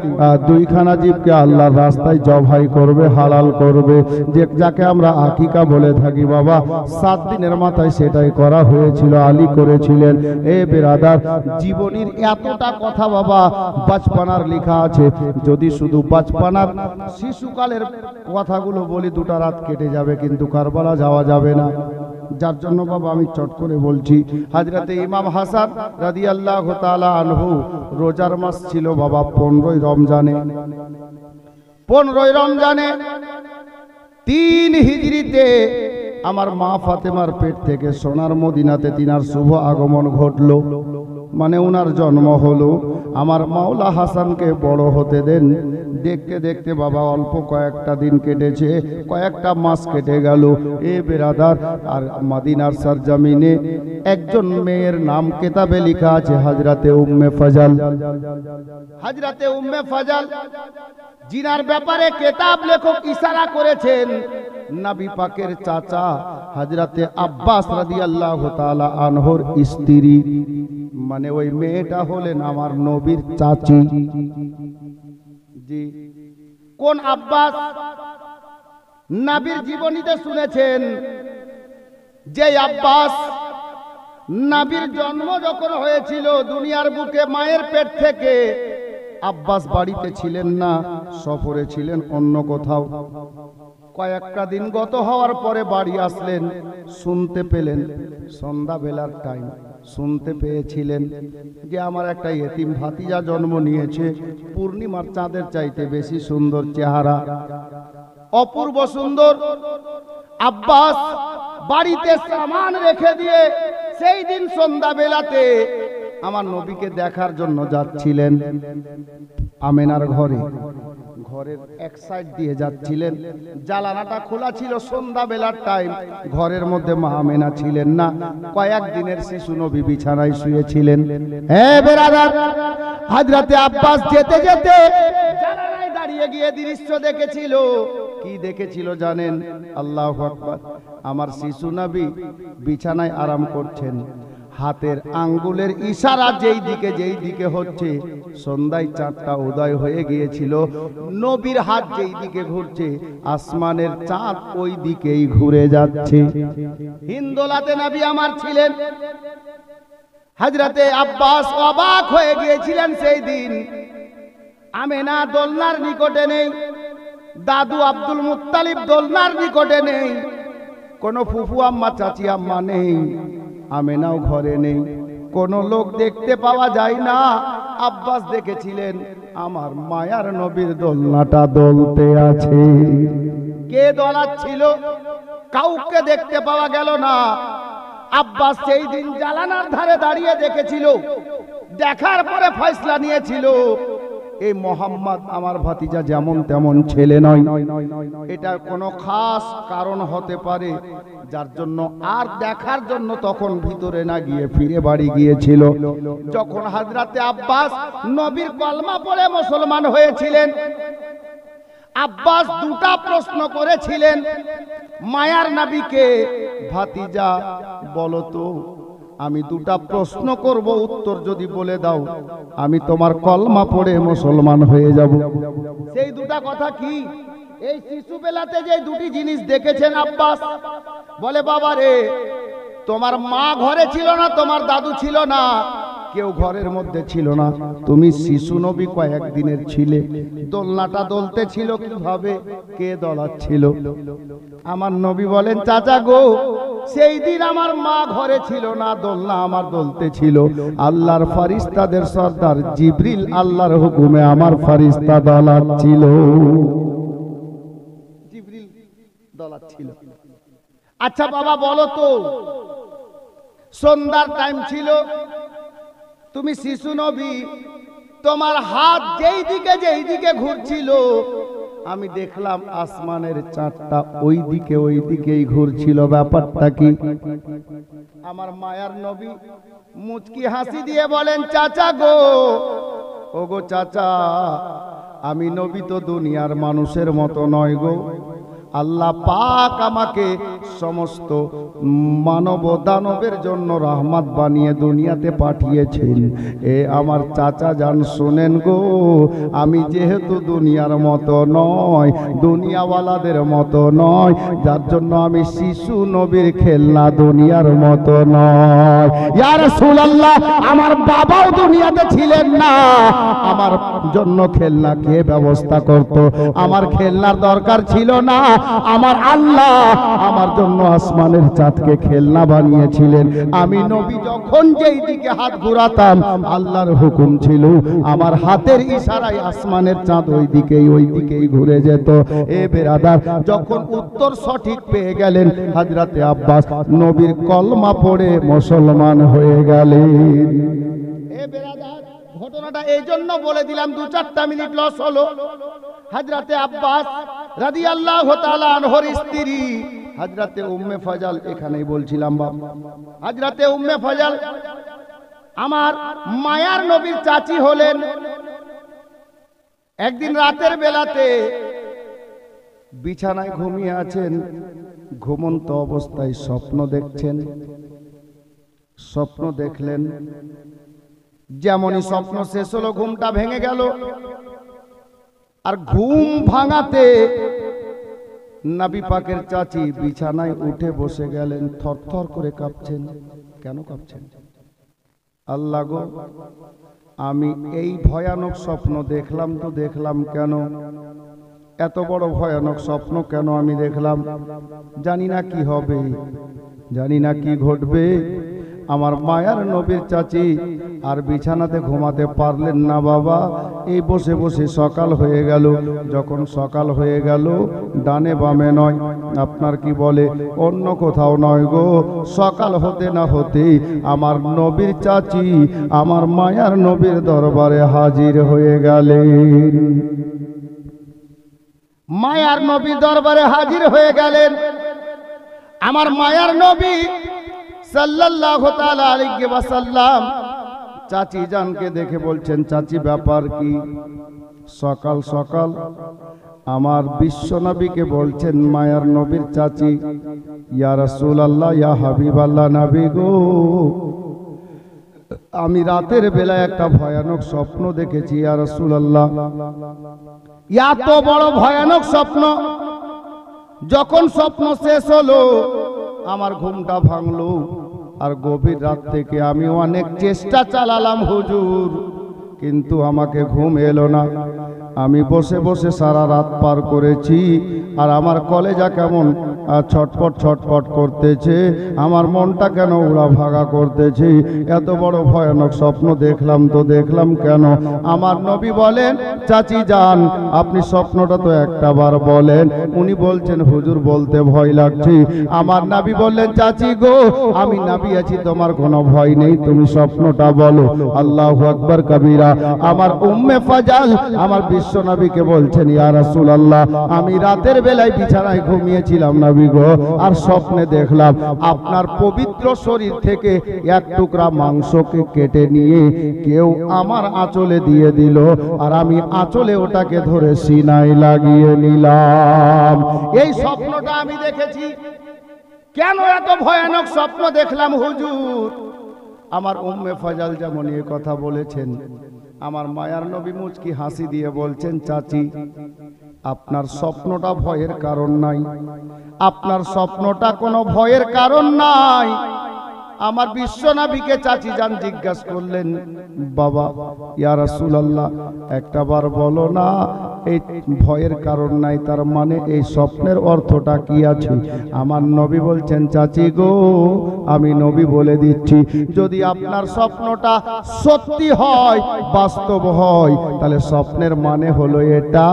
দুইখানা জীবকে আল্লাহর রাস্তায় জবাই করবে, হালাল করবে, যে যাকে আমরা আকিকা বলে থাকি বাবা। 7 দিনের মাথায় সেটাই করা হয়েছিল, আলী করেছিলেন। এ বেরাদার, জীবনীর এতটা কথা বাবা বাচপানার লেখা আছে। যদি শুধু বাচপানার শিশুকালের কথাগুলো বলি 2টা রাত কেটে যাবে, কিন্তু কারবালা যাওয়া যাবে না। যার জন্য বাবা আমি চট করে বলছি, হযরতে ইমাম হাসান রাদিয়াল্লাহু তাআলা আনহু রোজার মাস ছিল বাবা 15ই রমজানে। 15ই রমজানে 3 হিজরিতে আমার মা ফাতেমার পেট থেকে সোনার মদিনাতে তিনার শুভ আগমন ঘটলো, মানে ওনার জন্ম হলো। আমার মাওলা হাসানকে বড় হতে দেন। দেখতে দেখতে বাবা অল্প কয়েকটা দিন কেটেছে, কয়েকটা মাস কেটে গেল। এ বেরাদার, আর মদিনার সরজমিনে একজন মেয়ের নাম কিতাবে লেখা আছে, হযরতে উম্মে ফজল। হযরতে উম্মে ফজল, জিনার ব্যাপারে কিতাব লেখক ইশারা করেছেন নবী পাকের চাচা হযরতে আব্বাস রাদিয়াল্লাহু তাআলা আনহুর স্ত্রী, মানে ওই মেয়েটা হলেন আমার নবীর চাচি। জি, কোন আব্বাস? নবীর জীবনীতে শুনেছেন যে আব্বাস, নবীর জন্ম যখন হয়েছিল দুনিয়ার বুকে মায়ের পেট থেকে, আব্বাস বাড়িতে ছিলেন না, সফরে ছিলেন অন্য কোথাও। কয়েকটা দিন গত হওয়ার পরে বাড়ি আসলেন, শুনতে পেলেন সন্ধ্যাবেলার টাইম, শুনতে পেয়েছিলেন যে আমার একটা ইতিম ভাতিজা জন্ম নিয়েছে, পূর্ণিমার চাঁদের চাইতে বেশি সুন্দর চেহারা, অপূর্ব সুন্দর। আব্বাস বাড়িতে সামান রেখে দিয়ে সেই দিন সন্ধ্যাবেলাতে আমার নবীকে দেখার জন্য যাচ্ছিলেন আমেনার ঘরে। ঘরের এক সাইড দিয়ে যাচ্ছিলেন, জানালাটা খোলা ছিল, সন্ধ্যাবেলার টাইম। ঘরের মধ্যে মা আমেনা ছিলেন না, কয়েকদিনের শিশু নবী বিছানায় শুয়েছিলেন। হে বেরাদার, হযরতে আব্বাস যেতে যেতে জানালায় দাঁড়িয়ে গিয়ে দৃশ্য দেখেছিল। কি দেখেছিল জানেন? আল্লাহু আকবার। আমার শিশু নবী বিছানায় আরাম করছেন, হাতের আঙ্গুলের ইশারা যেই দিকে হচ্ছে, সন্ধ্যায় চাঁদটা উদয় হয়ে গিয়েছিল, নবীর হাত যেই দিকে ঘুরছে আসমানের চাঁদ ওই দিকেই ঘুরে যাচ্ছে। হিন্দোলাতে নবী আমার ছিলেন। হযরতে আব্বাস অবাক হয়ে গিয়েছিলেন সেই দিন। আমেনা দোলনার নিকটে নেই, দাদু আব্দুল মুত্তালিব দোলনার নিকটে নেই, কোনো ফুফু আম্মা চাচি আম্মা নেই, আমেনাও ঘরে নেই, কোনো লোক দেখতে পাওয়া যায় না। আব্বাস দেখেছিলেন আমার মায়ার নবীর দোলনাটা দোলতে আছে। কে দোলাচ্ছিল? কাউকে দেখতে পাওয়া গেল না। আব্বাস সেই দিন জানালার ধারে দাঁড়িয়ে দেখেছিল, দেখার পরে ফয়সলা নিয়েছিল এই মোহাম্মদ আমার ভাতিজা যেমন তেমন ছেলে নয়, এটা কোনো খাস কারণ হতে পারে, যার জন্য আর দেখার জন্য তখন ভিতরে না গিয়ে ফিরে বাড়ি গিয়েছিল। যখন হযরতে আব্বাস নবীর কলমা পড়ে মুসলমান হয়েছিলেন, আব্বাস দুটা প্রশ্ন করেছিলেন মায়ার নবীকে, ভাতিজা বলো তো, আমি দুটা প্রশ্ন করব, উত্তর যদি বলে দাও আমি তোমার কলমা পড়ে মুসলমান হয়ে যাব। সেই দুটা কথা কি? এই শিশু বেলাতে যে দুটি জিনিস দেখেছেন আব্বাস, বলে বাবা রে, তোমার মা ঘরে ছিল না, তোমার দাদু ছিল না, কেউ ঘরের মধ্যে ছিল না, তুমি শিশু নবী কয়েকদিনের ছিলে, দোলনাটা দোলতে ছিল কিভাবে? কে দোলাচ্ছিল? আমার নবী বলেন চাচা গো, সেই দিন আমার মা ঘরে ছিল না, দোলনা আমার দোলতে ছিল, আল্লাহর ফারিস্তাদের সর্দার জিবরিল আল্লাহর হুকুমে আমার ফারিস্তা দোলাচ্ছিল। জিবরিল দোলাচ্ছিল। আচ্ছা বাবা বলো তো, সন্ধ্যার টাইম ছিল, তুমি শিশু নবী, তোমার হাত যেই দিকে ঘুরছিল, আমি দেখলাম আসমানের চাঁদটা ওই দিকেই ঘুরছিল, ব্যাপারটা কি? আমার মায়ার নবী মুচকি হাসি দিয়ে বলেন চাচা গো, ও গো চাচা, আমি নবী তো দুনিয়ার মানুষের মতো নয় গো, আল্লাহ পাক আমাকে সমস্ত মানব দানবের জন্য রহমত বানিয়ে দুনিয়াতে পাঠিয়েছেন। এ আমার চাচা জান শোনেন গো, আমি যেহেতু দুনিয়ার মতো নয়, দুনিয়াওয়ালাদের মতো নয়, যার জন্য আমি শিশু নবীর খেলনা, দুনিয়ার মতো নয়। ইয়া রাসূলুল্লাহ, আমার বাবাও দুনিয়াতে ছিলেন না, আমার জন্য খেলনা কে ব্যবস্থা করত? আমার খেলনার দরকার ছিল না, আমার আল্লাহ আমার জন্য আসমানের চাঁদকে খেলনা বানিয়েছিলেন। আমি নবী যখন যেই দিকে হাত ঘুরাতাম, আল্লাহর হুকুম ছিল আমার হাতের ইশারায় আসমানের চাঁদ ওই দিকেই ঘুরে যেত। এ বেরাদার, যখন উত্তর সঠিক পেয়ে গেলেন, হযরতে আব্বাস নবীর কলমা পড়ে মুসলমান হয়ে গেলেন। এ বেরাদার, ঘটনাটা এই জন্য বলে দিলাম, 2-4 মিনিট লস হলো। হযরতে আব্বাস রাদিয়াল্লাহু তাআলা আনহুর স্ত্রী হযরতে উম্মে ফজল, এখানেই বলছিলাম বাবা, হযরতে উম্মে ফজল আমার মায়ার নবীর চাচি হলেন। একদিন রাতের বেলাতে বিছানায় ঘুমিয়ে আছেন, ঘুমন্ত অবস্থায় স্বপ্ন দেখছেন। স্বপ্ন দেখলেন, যেমনই স্বপ্ন শেষ হলো ঘুমটা ভেঙে গেল। আর ঘুম ভাঙাতে নবী পাকের চাচি বিছানায় উঠে বসে গেলেন, থরথর করে কাঁপছেন। কেন কাঁপছেন? আল্লাহ গো, আমি এই ভয়ানক স্বপ্ন দেখলাম তো দেখলাম কেন? এত বড় ভয়ানক স্বপ্ন কেন আমি দেখলাম? জানি না কি হবে, জানি না কি ঘটবে। আমার মায়ার নবীর চাচি আর বিছানাতে ঘুমাতে পারলেন না বাবা। এই বসে বসে সকাল হয়ে গেল। যখন সকাল হয়ে গেল, ডানে বামে নয়, আপনার কি বলে অন্য কোথাও নয় গো, সকাল হতে না হতেই আমার নবীর চাচি আমার মায়ার নবীর দরবারে হাজির হয়ে গেলেন। মায়ার নবী দরবারে হাজির হয়ে গেলেন। আমার মায়ার নবী সাল্লাল্লাহু তাআলা আলাইহি ওয়াসাল্লাম চাচি জানকে দেখে বলছেন, চাচি ব্যাপার কি? সকাল সকাল আমার বিশ্ব নবীকে বলছেন মায়ার নবীর চাচি, ইয়া রাসূলুল্লাহ, ইয়া হাবিবাল্লাহ নবী গো, আমি রাতের বেলায় একটা ভয়ানক স্বপ্ন দেখেছি ইয়া রাসূলুল্লাহ। এত বড় ভয়ানক স্বপ্ন, যখন স্বপ্ন শেষ হলো আমার ঘুমটা ভাঙলো। আর গভীর রাত থেকে আমি অনেক চেষ্টা চালালাম হুজুর, কিন্তু আমাকে ঘুম এলো না। আমি বসে বসে সারা রাত পার করেছি, আর আমার কলেজা কেমন ছটপট ছটপট করতেছে, আমার মনটা কেন উড়া ভাগা করতেছে। এত বড় ভয়ানক স্বপ্ন দেখলাম তো দেখলাম কেন? আমার নবী বলেন, চাচি যান, আপনি স্বপ্নটা তো একটা বার বলেন। উনি বলছেন, হুজুর বলতে ভয় লাগছে। আমার নবী বললেন, চাচি গো, আমি নবী আছি, তোমার কোনো ভয় নেই, তুমি স্বপ্নটা বলো। আল্লাহু আকবার কবীরা। আমার উম্মে ফাজাল আমার বিশ্ব নবীকে বলছেন, ইয়া রাসূলুল্লাহ, আমি রাতের বেলায় বিছানায় ঘুমিয়েছিলাম নবী গো, আর স্বপ্নে দেখলাম আপনার পবিত্র শরীর থেকে এক টুকরা মাংসকে কেটে নিয়ে কেউ আমার আঁচলে দিয়ে দিল, আর আমি আঁচলে ওটাকে ধরে সিনায় লাগিয়ে নিলাম। এই স্বপ্নটা আমি দেখেছি। কেন এত ভয়ানক স্বপ্ন দেখলাম হুজুর? আমার উম্মে ফাজাল যেমন এই কথা বলেছেন, আমার মায়ার নবী মুচকি হাসি দিয়ে বলছেন, চাচি আপনার স্বপ্নটা ভয়ের কারণ নাই, আপনার স্বপ্নটা কোনো ভয়ের কারণ নাই। আমার বিশ্ব নবীকে চাচি যান জিজ্ঞাসা করলেন, বাবা ইয়া রাসূলুল্লাহ, একটা বার বলো না, এই ভয়ের কারণ নাই তার মানে এই স্বপ্নের অর্থটা কি আছে? আমার নবী বলছেন, চাচি গো, আমি নবী বলে দিচ্ছি, যদি আপনার স্বপ্নটা সত্যি হয়, বাস্তব হয়, তাহলে স্বপ্নের মানে হলো এটা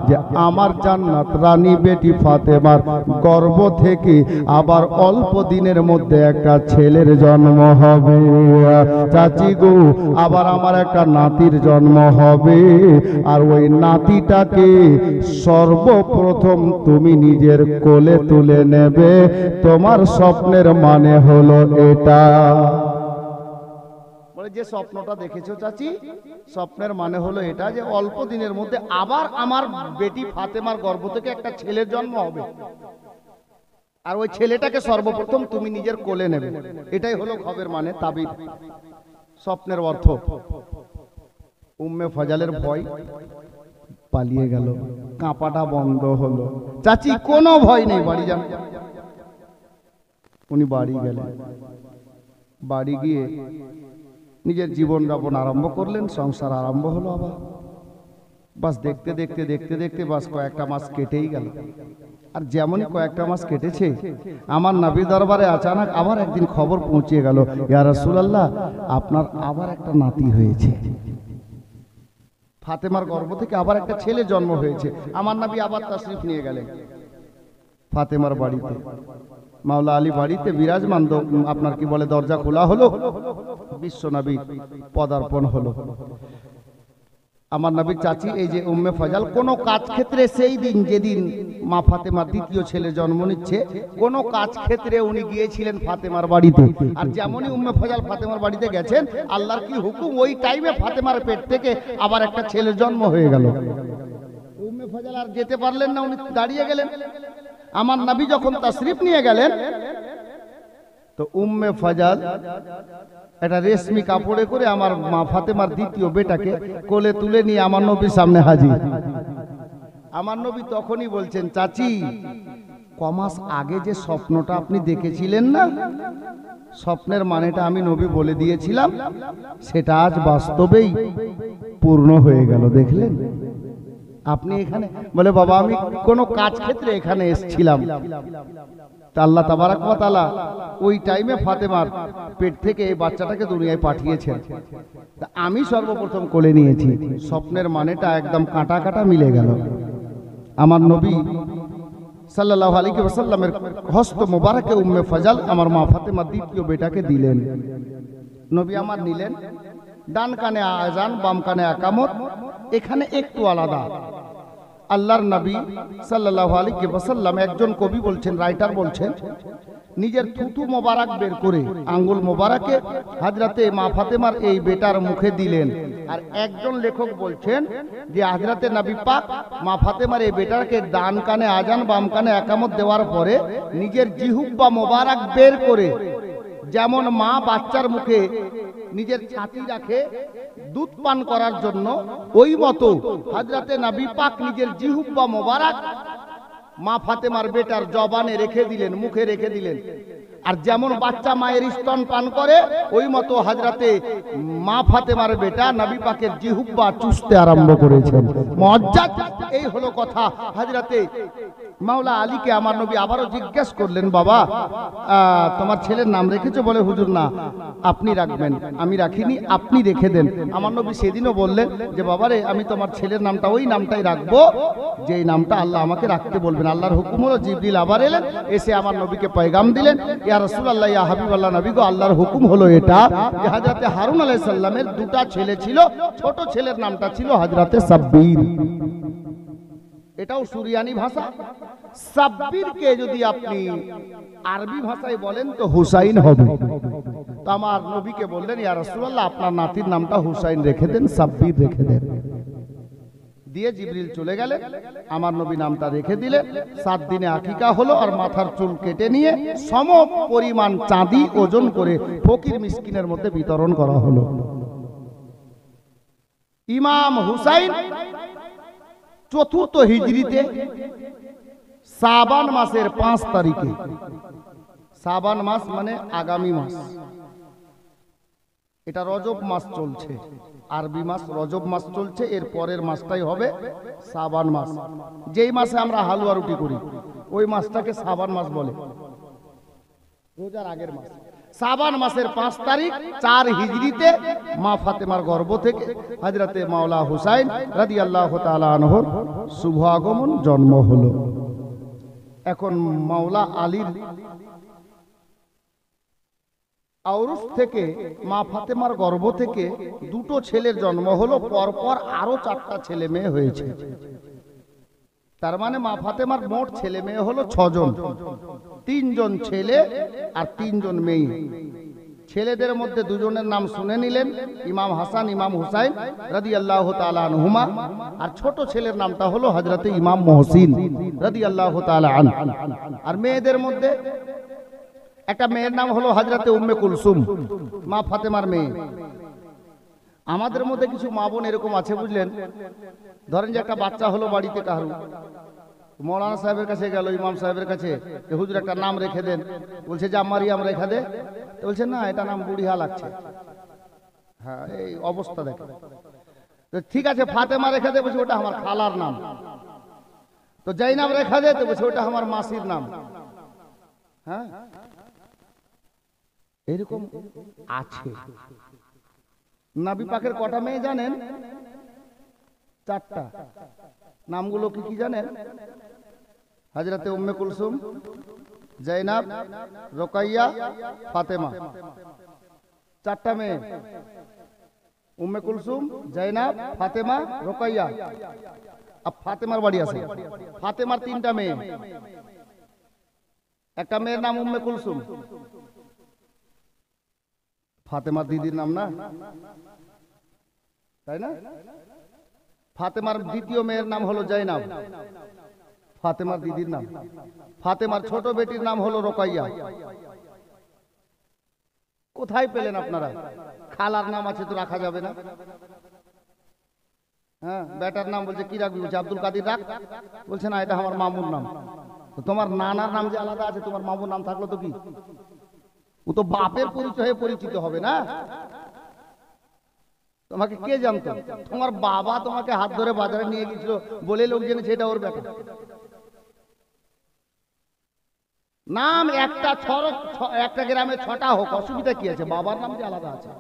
যে আমার জান্নাত রানী বেটি ফাতেমার গর্ভ থেকে আবার অল্প দিনের মধ্যে একটা ছেলের জন্ম হবে। চাচি গো, আবার আমার একটা নাতির জন্ম হবে, আর ওই নাতিটাকে সর্বপ্রথম তুমি নিজের কোলে তুলে নেবে। তোমার স্বপ্নের মানে হলো এটা। বলে, যে স্বপ্নটা দেখেছো চাচি, স্বপ্নের মানে হলো এটা যে অল্প দিনের মধ্যে আবার আমার বেটি ফাতেমার গর্ভ থেকে একটা ছেলের জন্ম হবে, আর ওই ছেলেটাকে সর্বপ্রথম তুমি নিজের কোলে নেবে। এটাই হলো খবরের মানে, তাবির, স্বপ্নের অর্থ। উম্মে ফাজালের ভয় পালিয়ে গেল, কাঁপাটা বন্ধ হলো। চাচি কোনো ভয় নেই, বাড়ি যান। উনি বাড়ি গেলেন, বাড়ি গিয়ে নিজের জীবন যাপন আরম্ভ করলেন, সংসার আরম্ভ হলো আবার। বাস দেখতে দেখতে দেখতে দেখতে বাস কয়েকটা মাস কেটেই গেল। আর যেমনই কয়েকটা মাস কেটেছে, আমার নবী দরবারে আচানক আবার একদিন খবর পৌঁছে গেল, ইয়া রাসূলুল্লাহ, আপনার আবার একটা নাতি হয়েছে, ফাতেমার গর্ভ থেকে আবার একটা ছেলে জন্ম হয়েছে। আমার নবী আবার তাশরীফ নিয়ে গেলেন ফাতেমার বাড়িতে, মাওলা আলী বাড়িতে বিরাজমান। আপনার কি বলে, দরজা খোলা হলো, বিশ্ব নবী পদার্পণ হলো। আমার নবীর চাচি এই যে উম্মে ফাজাল, কোন কাজ ক্ষেত্রে সেই দিন যেদিন মা ফাতেমার দ্বিতীয় ছেলে জন্ম নিচ্ছে, কোন কাজ ক্ষেত্রে উনি গিয়েছিলেন ফাতেমার বাড়িতে। আর যেমনই উম্মে ফাজাল ফাতেমার বাড়িতে গেছেন, আল্লাহর কি হুকুম, ওই টাইমে ফাতেমার পেট থেকে আবার একটা ছেলের জন্ম হয়ে গেল। উম্মে ফাজাল আর যেতে পারলেন না, উনি দাঁড়িয়ে গেলেন। আমার নবী যখন তাশরীফ নিয়ে গেলেন, তো উম্মে ফাজাল একটা রেশমি কাপড়ে করে আমার মা ফাতেমার দ্বিতীয় বেটাকে কোলে তুলে নিয়ে আমার নবীর সামনে হাজির। আমার নবী তখনই বলছেন, চাচি, কমাস আগে যে স্বপ্নটা আপনি দেখেছিলেন না, স্বপ্নের মানেটা আমি নবী বলে দিয়েছিলাম, সেটা আজ বাস্তবেই পূর্ণ হয়ে গেল। দেখলেন আপনি এখানে? বলে, বাবা আমি কোনো কাজ ক্ষেত্রে এখানে এসেছিলাম, আল্লাহ তাবারাক ওয়া তাআলা ওই টাইমে ফাতেমার পেট থেকে এই বাচ্চাটাকে দুনিয়ায় পাঠিয়েছেন, আমি সর্বপ্রথম কোলে নিয়েছি। স্বপ্নের মানেটা একদম কাটা কাটা মিলে গেল। আমার নবী সাল্লাল্লাহু আলাইহি ওয়াসাল্লামের হস্ত মোবারকে উম্মে ফাজাল আমার মা ফাতেমার দ্বিতীয় বেটাকে দিলেন। নবী আমার নিলেন, ডান কানে আযান, বাম কানে ইকামত। এখানে একটু আলাদা। আল্লাহর নবী সাল্লাল্লাহু আলাইহি ওয়াসাল্লাম, একজন কবি বলছেন, রাইটার বলছেন, নিজের থুতু মোবারক বের করে আঙ্গুল মোবারকে হযরতে মা ফাতেমার এই বেটার মুখে দিলেন। আর একজন লেখক বলছেন যে হযরতে নবী পাক মা ফাতেমার এই বেটাকে ডান কানে আযান, বাম কানে ইকামত দেওয়ার পরে নিজের জিহ্বা মোবারক বের করে, যেমন মা বাচ্চার মুখে নিজের ছাতি রাখে দুধ পান করার জন্য, ওই মতো হযরতে নবী পাক নিজের জিহ্বা মোবারক মা ফাতেমার বেটার জবানে রেখে দিলেন, মুখে রেখে দিলেন। আর যেমন বাচ্চা মায়ের স্তন পান করে ওই মতো হযরতে মা ফাতেমার বেটা নবী পাকের জিহ্বা চুষতে আরম্ভ করেছেন। মুআজ্জাজ, এই হলো কথা। হযরতে মাওলা আলীকে আমার নবী আবারও জিজ্ঞেস করলেন, বাবা তোমার ছেলের নাম রেখেছো? বলে হুজুর না, আপনি রাখবেন। আমি রাখিনি, আপনি রেখে দেন। আমার নবী সেদিনও বললেন যে বাবারে, আমি তোমার ছেলের নামটা ওই নামটাই রাখবো যেই নামটা আল্লাহ আমাকে রাখতে বলবেন। আল্লাহর হুকুম হলো, জিবরিল আবার এলেন, এসে আমার নবীকে পয়গাম দিলেন, ইয়া রাসূলুল্লাহ, ইয়া হাবিবাল্লাহ, নবী গো, আল্লাহর হুকুম হলো এটা যে হযরতে হারুন আলাইহিস সালামের দুটা ছেলে ছিল, ছোট ছেলের নামটা ছিল হযরতে সাব্বির। এটাও সুরিয়ানি ভাষা। সাব্বিরকে যদি আপনি আরবি ভাষায় বলেন তো হুসাইন হবে। তো আমার নবীকে বললেন, ইয়া রাসূলুল্লাহ, আপনার নাতির নামটা হুসাইন রেখে দেন, সাব্বির রেখে দেন। দিয়ে জিবরিল চলে গেলেন, আমার নবী নামটা রেখে দিলেন। 7 দিনে আকিকা হলো, আর মাথার চুল কেটে নিয়ে সম পরিমাণ চাঁদি ওজন করে ফকির মিসকিনের মধ্যে বিতরণ করা হলো। ইমাম হুসাইন 4 হিজরিতে শাবান মাসের 5 তারিখে, শাবান মাস মানে আগামী মাস, এটা রজব মাস চলছে, আরবি মাস রজব মাস চলছে, এর পরের মাসটাই হবে শাবান মাস। যেই মাসে আমরা হালুয়া রুটি করি ওই মাসটাকে শাবান মাস বলে, রোজার আগের মাস। শাবান মাসের 5 তারিখ 4 হিজরিতে মা ফাতেমার গর্ভ থেকে হযরতে মাওলা হুসাইন রাদিয়াল্লাহু তাআলা আনহুর শুভ আগমন, জন্ম হলো। এখন মাওলা আলীর আওরস থেকে, মা ফাতেমার গর্ভ থেকে 2টো ছেলের জন্ম হলো, পরপর আরো 4টা ছেলে মেয়ে হয়েছে। তার মানে মা ফাতেমার মোট ছেলে মেয়ে হলো 6 জন, 3 জন ছেলে আর 3 জন মেয়ে। ছেলেদের মধ্যে 2 জনের নাম শুনে নিলেন, ইমাম হাসান, ইমাম হুসাইন রাদিয়াল্লাহু তাআলা আনহুমা। আর ছোট ছেলের নামটা হলো হযরতে ইমাম মুহসিন রাদিয়াল্লাহু তাআলা আনহু। আর মেয়েদের মধ্যে একটা মেয়ের নাম হলো হযরতে উম্মে কুলসুম, মা ফাতেমার মেয়ে। আমাদের মধ্যে কিছু মা বোন এরকম আছে, বুঝলেন, ধরেন যে একটা বাচ্চা হলো বাড়িতে, কারু মৌলানা সাহেবের কাছে গেল, ইমাম সাহেবের কাছে, হুজুর একটা নাম রেখে দেন। বলছে যে মারিয়াম রেখে দে। বলছে না, এটা নাম বুড়িয়া লাগছে। হ্যাঁ, এই অবস্থা দেখে। তো ঠিক আছে, ফাতেমা রেখে দে। বলছে ওটা আমার খালার নাম। তো জাইনাব রেখে দে। তো বলছে ওটা আমার মাসির নাম। হ্যাঁ, এরকম আছে। নবী পাকের কটা মেয়ে জানেন? 4টা। নামগুলো কি কি জানেন? হযরতে উম্মে কুলসুম, জাইনাব, রোকাইয়া, ফাতেমা। 4টা মেয়ে, উম্মে কুলসুম, জাইনাব, ফাতেমা, রোকাইয়া। আর ফাতেমার বাড়ি আছে। ফাতেমার 3টা মেয়ে, একটা মেয়ের নাম উম্মে কুলসুম। ফাতেমার দিদির নাম না, তাই না? ফাতেমার দ্বিতীয় মেয়ের নাম হলো জাইনাব, ফাতেমার দিদির নাম। ফাতেমার ছোট বেটির নাম হলো রোকাইয়া। কোথায় পেলেন আপনারা? খালার নাম আছে তো রাখা যাবে না? হ্যাঁ, বেটার নাম বলছে কি রাখবি? বলছে আব্দুল কাদির রাখ। বলছে না, এটা আমার মামুর নাম। তোমার নানার নাম যে আলাদা আছে, তোমার মামুর নাম থাকলো তো কি? ও তো বাপের পরিচয়ে পরিচিত হবে না। তোমাকে কে জানতো? তোমার বাবা তোমাকে হাত ধরে বাজারে নিয়ে গেছিল বলে লোক জেনেছে এটা ওর বেটা। নাম একটা গ্রামে 6টা হোক, অসুবিধা কি আছে? বাবার নাম যে আলাদা আছে।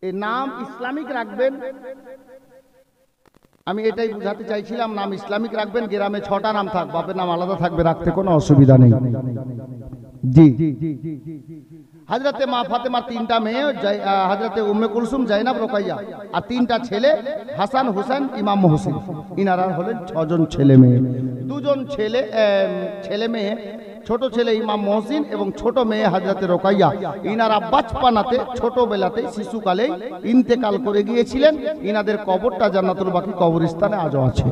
এই নাম ইসলামিক রাখবেন। আমি এটাই বুঝাতে চাইছিলাম, নাম ইসলামিক রাখবেন। গ্রামে 6টা নাম থাক, বাপের নাম আলাদা থাকবে, রাখতে কোনো অসুবিধা নেই। জি, হযরতে মা ফাতেমার 3টা মেয়ে, হযরতে উম্মে কুলসুম, জাইনাব, রোকাইয়া, আর 3টা ছেলে, হাসান, হুসাইন, ইমাম মুহসিন। ইনারা হলেন 6 জন ছেলে মেয়ে। 2 জন ছেলে মেয়ে, ছোট ছেলে ইমাম মুহসিন এবং ছোট মেয়ে হযরতে রোকাইয়া। ইনারা বাচপানাতে, ছোটবেলাতে, শিশুকালেই ইন্তেকাল করে গিয়েছিলেন। ইনাদের কবরটা জান্নাতুল বাকি কবরস্থানে আজও আছে।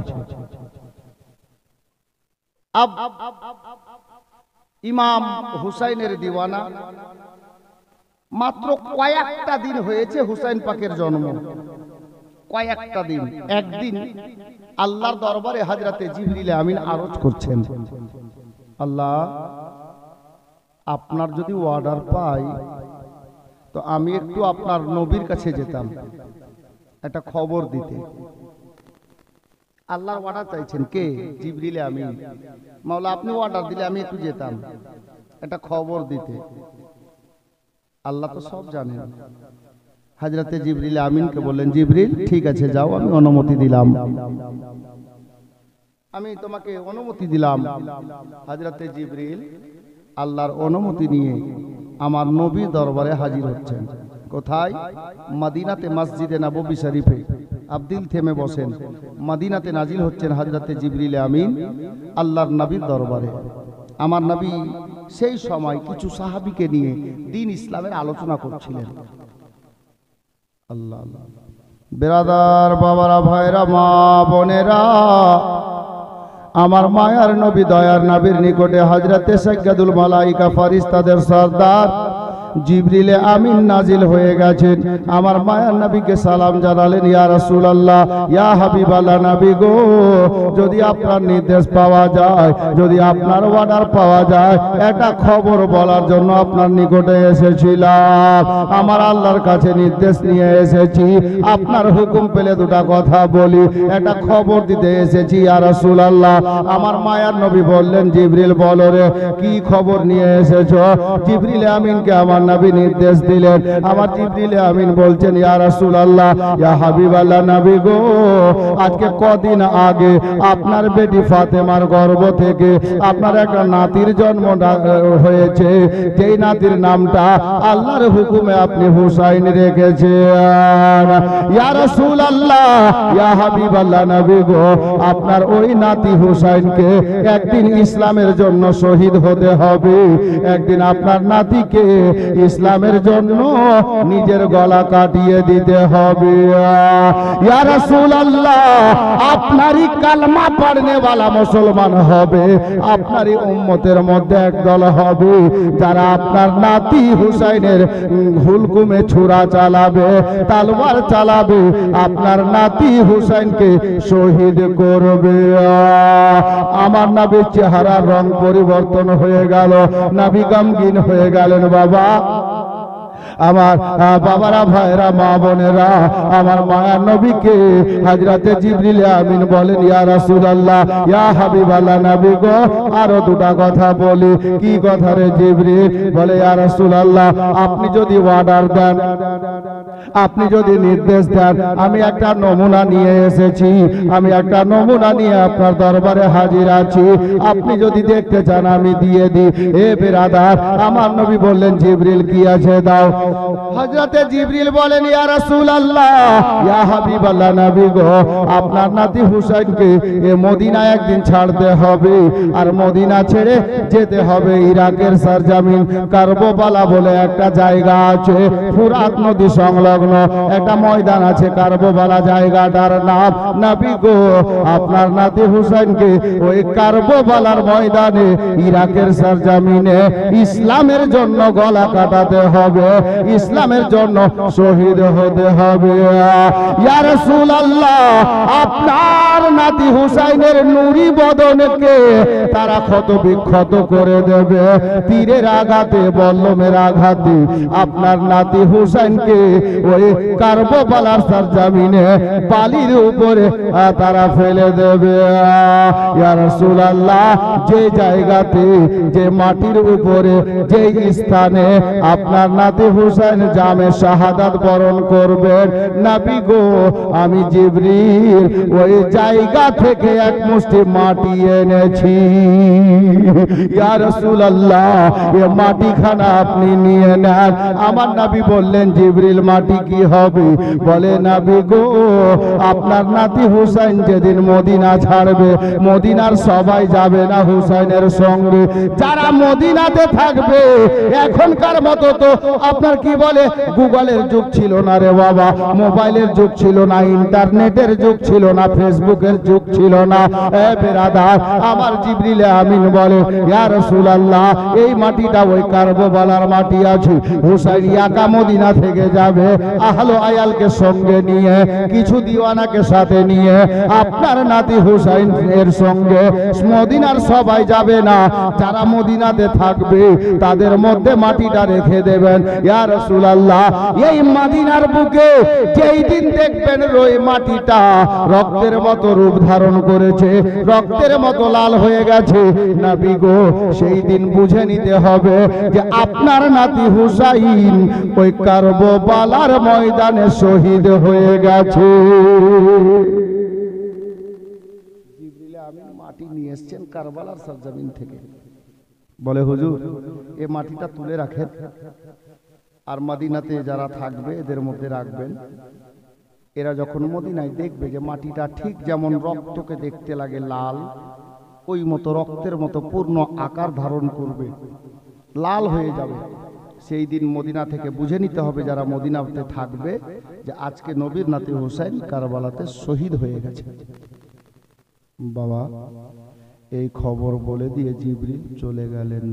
ইমাম হুসাইনের দিওয়ানা। মাত্র কয়েকটা দিন হয়েছে হুসাইন পাকের জন্ম, কয়েকটা দিন। একদিন আল্লাহর দরবারে হযরতে জিবরিল আমিন আরজ করছেন, আল্লাহ, আপনার যদি অর্ডার পাই তো আমি একটু আপনার নবীর কাছে যেতাম একটা খবর দিতে। আল্লাহর অর্ডার চাইছেন কে? জিবরিল আমিন। মাওলা আপনি অর্ডার দিলে আমি একটু যেতাম একটা খবর দিতে। আল্লাহ তো সব জানেন। হযরতে জিবরিল আমিনকে বললেন, জিবরিল ঠিক আছে যাও, আমি অনুমতি দিলাম, আমি তোমাকে অনুমতি দিলাম। হযরতে জিবরিল আল্লাহর অনুমতি নিয়ে আমার নবীর দরবারে হাজির হচ্ছেন। কোথায়? মদিনাতে, মসজিদে নববী শরীফে। আব্দিল থেমে বসেন। মদিনাতে নাজিল হচ্ছেন হযরতে জিবরিল আমিন আল্লাহর নবীর দরবারে। আমার নবী সেই সময় কিছু সাহাবীকে নিয়ে দ্বীন ইসলামের আলোচনা করছিলেন। আল্লাহ আল্লাহ। বেরাদার বাবারা, ভাইরা, মা বোনেরা, আমার মায়ার নবী দয়ার নবীর নিকটে হযরতে সাজ্জাদুল মালাইকা ফেরেশতাদের সরদার জিবরিল আমিন নাজিল হয়ে গেছেন। আমার মায়ার নবীকে সালাম জানালেন, ইয়া রাসূলুল্লাহ, ইয়া হাবিবাল্লাহ নবী গো, যদি আপনার নির্দেশ পাওয়া যায়, যদি আপনার অর্ডার পাওয়া যায়, একটা খবর বলার জন্য আপনার নিকটে এসেছিলাম। আমার আল্লাহর কাছে নির্দেশ নিয়ে এসেছি, আপনার হুকুম পেলে দুটা কথা বলি, একটা খবর দিতে এসেছি ইয়া রাসূলুল্লাহ। আমার মায়ার নবী বললেন, জিবরিল বলো রে, কি খবর নিয়ে এসেছো? জিবরিল আমিনকে আমার নবী নির্দেশ দিলেন। আমার জিবরিল আমিন বলছেন, ইয়া রাসূলুল্লাহ, ইয়া হাবিবাল্লাহ নবী গো, আজকে কদিন আগে আপনার বেটি ফাতেমার গর্ভ থেকে আপনার একটা নাতির জন্ম হয়েছে, যেই নাতির নামটা আল্লাহর হুকুমে আপনি হুসাইন রেখেছেন। ইয়া রাসূলুল্লাহ, ইয়া হাবিবাল্লাহ নবী গো, আপনার ওই নাতি হুসাইনকে একদিন ইসলামের জন্য শহীদ হতে হবে, একদিন আপনার নাতিকে ইসলামের জন্য নিজের গলা কাটিয়ে দিতে হবে। ইয়া রাসূলুল্লাহ, আপনারই কালমা পড়নে वाला মুসলমান হবে, আপনারই উম্মতের মধ্যে একদল হবে যারা আপনার নাতি হুসাইনের হুলকুমে ছুরা চালাবে, তলোয়ার চালাবে, আপনার নাতি হুসাইনকে শহীদ করবে। আমার নবীর চেহারার রং পরিবর্তন হয়ে গেল, নবী গমগীন হয়ে গেলেন। বাবা, আমার বাবারা, ভাইরা, মা বোনেরা, আমার মায়ার নবীকে হযরতে জিবরিল আমিন বলেন, ইয়া রাসূলুল্লাহ, ইয়া হাবিবাল্লাহ নবী গো, আরো দুটা কথা বলি। কি কথা রে জিবরিল? বলে, ইয়া রাসূলুল্লাহ, আপনি যদি অর্ডার দেন, আপনি যদি নির্দেশ দেন, আমি একটা নমুনা নিয়ে এসেছি, আমি একটা নমুনা নিয়ে আপনার দরবারে হাজির আছি, আপনি যদি দেখতে চান আমি দিয়ে দিই। এ বেরাদার, আমার নবী বললেন, জিবরিল কি আছে দাও। হযরতে জিবরিল বলেন, ইয়া রাসূলুল্লাহ, ইয়া হাবিবাল্লাহ নবী গো, আপনার নাতি হুসাইনকে এ মদিনা একদিন ছাড়তে হবে, আর মদিনা ছেড়ে যেতে হবে ইরাকের সরজমিন কারবালা বলে একটা জায়গা আছে, ফুরাত নদী সংলগ্ন একটা ময়দান আছে, কারবালা জায়গাটার নাম। নবী গো, আপনার নাতি হুসাইনকে ওই কারবালার ময়দানে ইরাকের সরজমিনে ইসলামের জন্য গলা কাটাতে হবে, ইসলামের জন্য শহীদ হতে হবে। ইয়া রাসূলুল্লাহ, আপনার নাতি হুসাইনের নূরি বদনকে তারা ক্ষত বিক্ষত করে দেবে, তীরের আঘাতে, বল্লমের আঘাতে আপনার নাতি হুসাইনকে ওই কারবালার সরজমিনে বালির উপরে তারা ফেলে দেবে। ইয়া রাসূলুল্লাহ, যে জায়গাতে, যে মাটির উপরে, যে স্থানে আপনার নাতি হুসাইন জামে শাহাদাত বরণ করবেন, নবী গো, আমি জিবরিল ওই জায়গা থেকে এক মুষ্টি মাটি এনেছি। ইয়া রাসূলুল্লাহ, এই মাটিখানা আপনি নিয়ে নেন। আমার নবী বললেন, জিবরিল মাটি কি হবে? বলে, নবী গো, আপনার নাতি হুসাইন যেদিন মদিনা ছাড়বে, মদিনার সবাই যাবে না হুসাইনের সঙ্গে, যারা মদিনাতে থাকবে, এখনকার মতো তো আপনার তখনকার কি বলে গুগলের যুগ ছিল না রে বাবা, মোবাইলের যুগ ছিল না, ইন্টারনেটের যুগ ছিল না, ফেসবুকের যুগ ছিল না। এ বেরাদার, আমার জিবরিল আমিন বলে ইয়া রাসূলুল্লাহ, এই মাটিটা ওই কারবালার মাটি আছে। হুসাইন একা মদিনা থেকে যাবে, আহলো আয়ালকে সঙ্গে নিয়ে, কিছু দিওয়ানাকে সাথে নিয়ে, আপনার নাতি হুসাইন এর সঙ্গে মদিনার সবাই যাবে না, যারা মদিনাতে থাকবে তাদের মধ্যে মাটিটা রেখে দেবেন। ইয়া রাসূলুল্লাহ, এই মদিনার বুকে যেই দিন দেখবেন ওই মাটিটা রক্তের মতো রূপ ধারণ করেছে, রক্তের মতো লাল হয়ে গেছে, নবী গো সেই দিন বুঝে নিতে হবে যে আপনার নাতি হুসাইন ওই কারবালার ময়দানে শহীদ হয়ে গেছে। জিবরিল আমিন মাটি নিয়ে এসেছেন কারবালার সরজমিন থেকে। বলে হুজুর, এই মাটিটা তুলে রাখেন, আর মদিনাতে যারা থাকবে এদের মধ্যে রাখবেন। এরা যখন মদিনায় দেখবে যে মাটিটা ঠিক যেমন রক্তকে দেখতে লাগে লাল, ওই মতো রক্তের মতো পূর্ণ আকার ধারণ করবে, লাল হয়ে যাবে, সেই দিন মদিনা থেকে বুঝে নিতে হবে যারা মদিনাতে থাকবে যে আজকে নবীর নাতি হুসাইন কারবালাতে শহীদ হয়ে গেছে। বাবা, এই খবর বলে দিয়ে জিবরিল চলে গেলেন।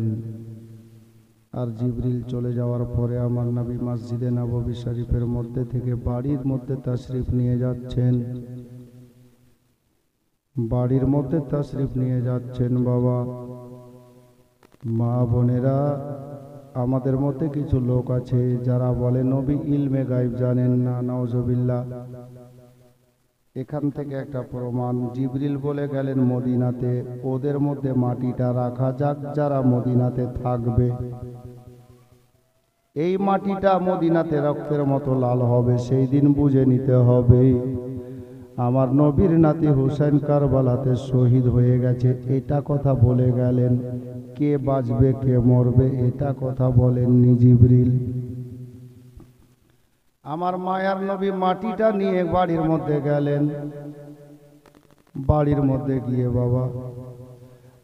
আর জিবরিল চলে যাওয়ার পরে আমার নবী মসজিদে নববী শরীফের মধ্যে থেকে বাড়ির মধ্যে তাশরিফ নিয়ে যাচ্ছেন, বাড়ির মধ্যে তাশরিফ নিয়ে যাচ্ছেন। বাবা, মা বোনেরা, আমাদের মধ্যে কিছু লোক আছে যারা বলে নবী ইলমে গায়ব জানেন না, নাউজুবিল্লাহ। এখান থেকে একটা প্রমাণ, জিবরিল বলে গেলেন মদিনাতে ওদের মধ্যে মাটিটা রাখা যাক যারা মদিনাতে থাকবে। এই মাটিটা মদিনাতে রক্তের মতো লাল হবে, সেই দিন বুঝে নিতে হবে আমার নবীর নাতি হুসাইন কারবালাতে শহীদ হয়ে গেছে। এটা কথা বলে গেলেন। কে বাঁচবে কে মরবে এটা কথা বলেননি জিবরিল। আমার মায়ার নবী মাটিটা নিয়ে বাড়ির মধ্যে গেলেন। বাড়ির মধ্যে গিয়ে বাবা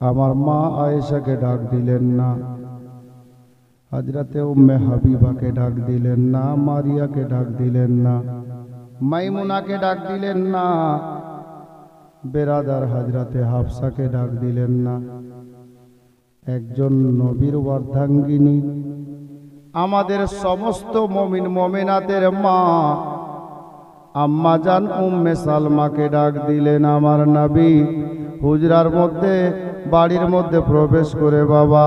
আমার মা আয়েশাকে ডাক দিলেন না, হযরতে উম্মে হাবিবাকে ডাক দিলেন না, মারিয়াকে ডাক দিলেন না, মাইমুনাকে ডাক দিলেন না, বেরাদার হযরতে হাফসাকে ডাক দিলেন না। একজন নবীর অর্ধাঙ্গিনী, আমাদের সমস্ত মুমিন মুমিনাতের মা আম্মা জান উম্মে সালমাকে ডাক দিলেন। আমার নবী হুজরার মধ্যে বাড়ির মধ্যে প্রবেশ করে বাবা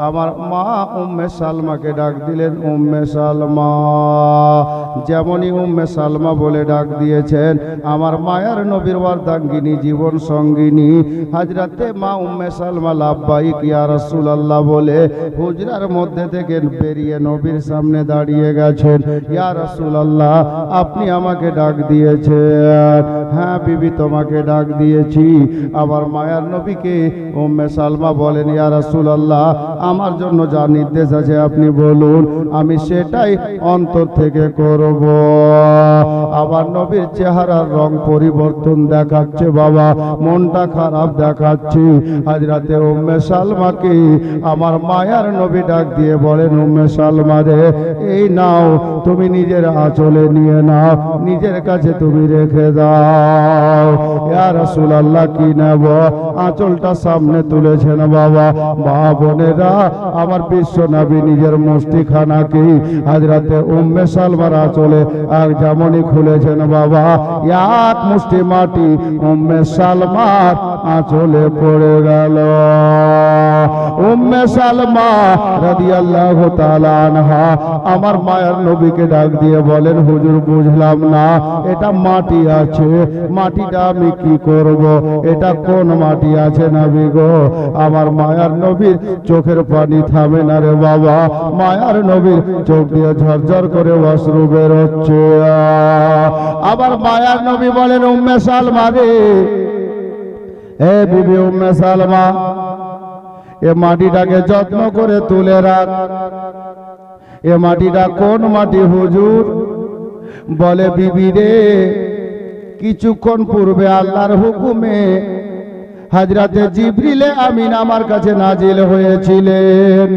আমার মা উম্মে সালমাকে ডাক দিলেন, উম্মে সালমা। যেমনই উম্মে সালমা বলে ডাক দিয়েছেন আমার মায়ার নবীর অর্ধাঙ্গিনী জীবন সঙ্গিনী হযরতে মা উম্মে সালমা লাব্বাইক ইয়া রাসূলুল্লাহ বলে হুজরার মধ্যে থেকে বেরিয়ে নবীর সামনে দাঁড়িয়ে গেছেন। ইয়া রাসূলুল্লাহ, আপনি আমাকে ডাক দিয়েছেন। হ্যাঁ বিবি, তোমাকে ডাক দিয়েছি। আমার মায়ার নবীকে উম্মে সালমা বলেন, ইয়া রাসূলুল্লাহ, আমার জন্য যা নির্দেশ আছে আপনি বলুন, আমি সেটাই অন্তর থেকে করব। আমার নবীর চেহারার রং পরিবর্তন দেখাচ্ছে বাবা, মনটা খারাপ দেখাচ্ছে। হযরতে উম্মে সালমাকে আমার মায়ার নবী ডাক দিয়ে বলেন, উম্মে সালমা রে, এই নাও, তুমি নিজের আঁচলে নিয়ে নাও, নিজের কাছে তুমি রেখে দাও। ইয়া রাসূলুল্লাহ, কি নেব? আঁচলটা সামনে তুলেছেন বাবা। মা বোনেরা, আমার বিশ্ব নবী নিজের মুষ্টিখানাকে হযরতে উম্মে সালমার আঁচলে আর যেমনই খুলেছেন বাবা, এক মুষ্টি মাটি উম্মে সালমার আঁচলে পড়ে গেল। উম্মে সালমা রাদিয়াল্লাহু তাআলা আনহা আমার মায়ের নবীকে ডাক দিয়ে বলেন, হুজুর বুঝলাম না, এটা মাটি আছে, মাটিটা আমি কি করব? এটা কোন মাটি আছে নবী গো? আমার মায়ার নবীর চোখের পানি থামে না রে বাবা, মায়ার নবীর চোখ দিয়ে ঝরঝর করে অশ্রু বের হচ্ছে। আবার মায়ার নবী বলেন, উম্মে সালমা রে, এ বিবি উম্মে সালমা, এ মাটিটাকে যত্ন করে তুলে রাখ। এ মাটিটা কোন মাটি হুজুর? বলে, বিবি রে, কিছুক্ষণ পূর্বে আল্লাহর হুকুমে হযরতে জিবরিল আমিন আমার কাছে নাজিল হয়েছিলেন।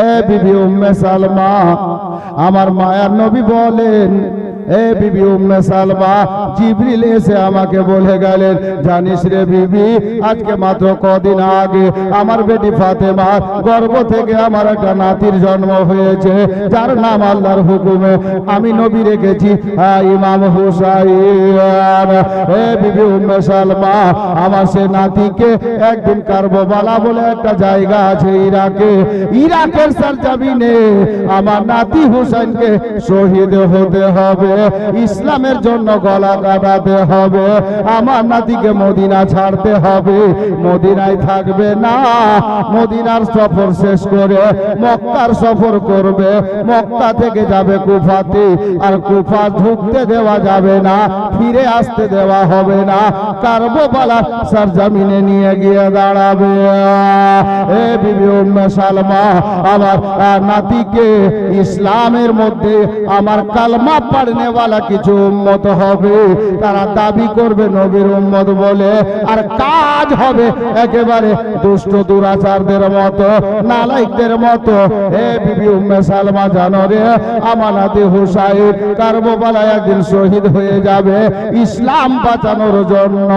এ বিবি উম্মে সালমা, আমার মায়ার নবী বলেন, এ বিবি উম্মে সালমা, জিবরিল এসে আমাকে বলে গেলেন, জানিস রে বিবি, আজকে মাত্র কদিন আগে আমার বেটি ফাতেমার গর্ভ থেকে আমার একটা নাতির জন্ম হয়েছে, যার নাম আল্লাহর হুকুমে আমি নবী রেখেছি ইমাম হুসাইন। এ বিবি উম্মে সালমা, আমার সে নাতিকে একদিন কারবালা বলে একটা জায়গা আছে ইরাকে, ইরাকের সরজমিনে আমার নাতি হুসাইনকে শহীদ হতে হবে, ইসলামের জন্য গলা কাটাতে হবে, আমার নাতিকে মদিনা ছাড়তে হবে, মদিনায় থাকবে না, মদিনার সফর শেষ করে মক্কার সফর করবে, মক্কা থেকে যাবে কুফাতে, আর কুফা ঢুকতে দেওয়া যাবে না, ফিরে আসতে দেওয়া হবে না, কারবালার সরজমিনে নিয়ে গিয়ে দাঁড়াবে। এ বিবি উম্মে সালমা, আমার নাতিকে ইসলামের মধ্যে আমার কালমা পড়নেওয়ালা কিছু উম্মত হবে, তারা দাবি করবে নবীর উম্মত বলে, আর কাজ হবে একেবারে দুষ্ট দুরাচারদের মতো, নালায়েকদের মতো। এ বিবি উম্মে সালমা, জানো রে, আমার নাতি হুসাইন কারবালায় একদিন শহীদ হয়ে যাবে ইসলাম বাঁচানোর জন্য।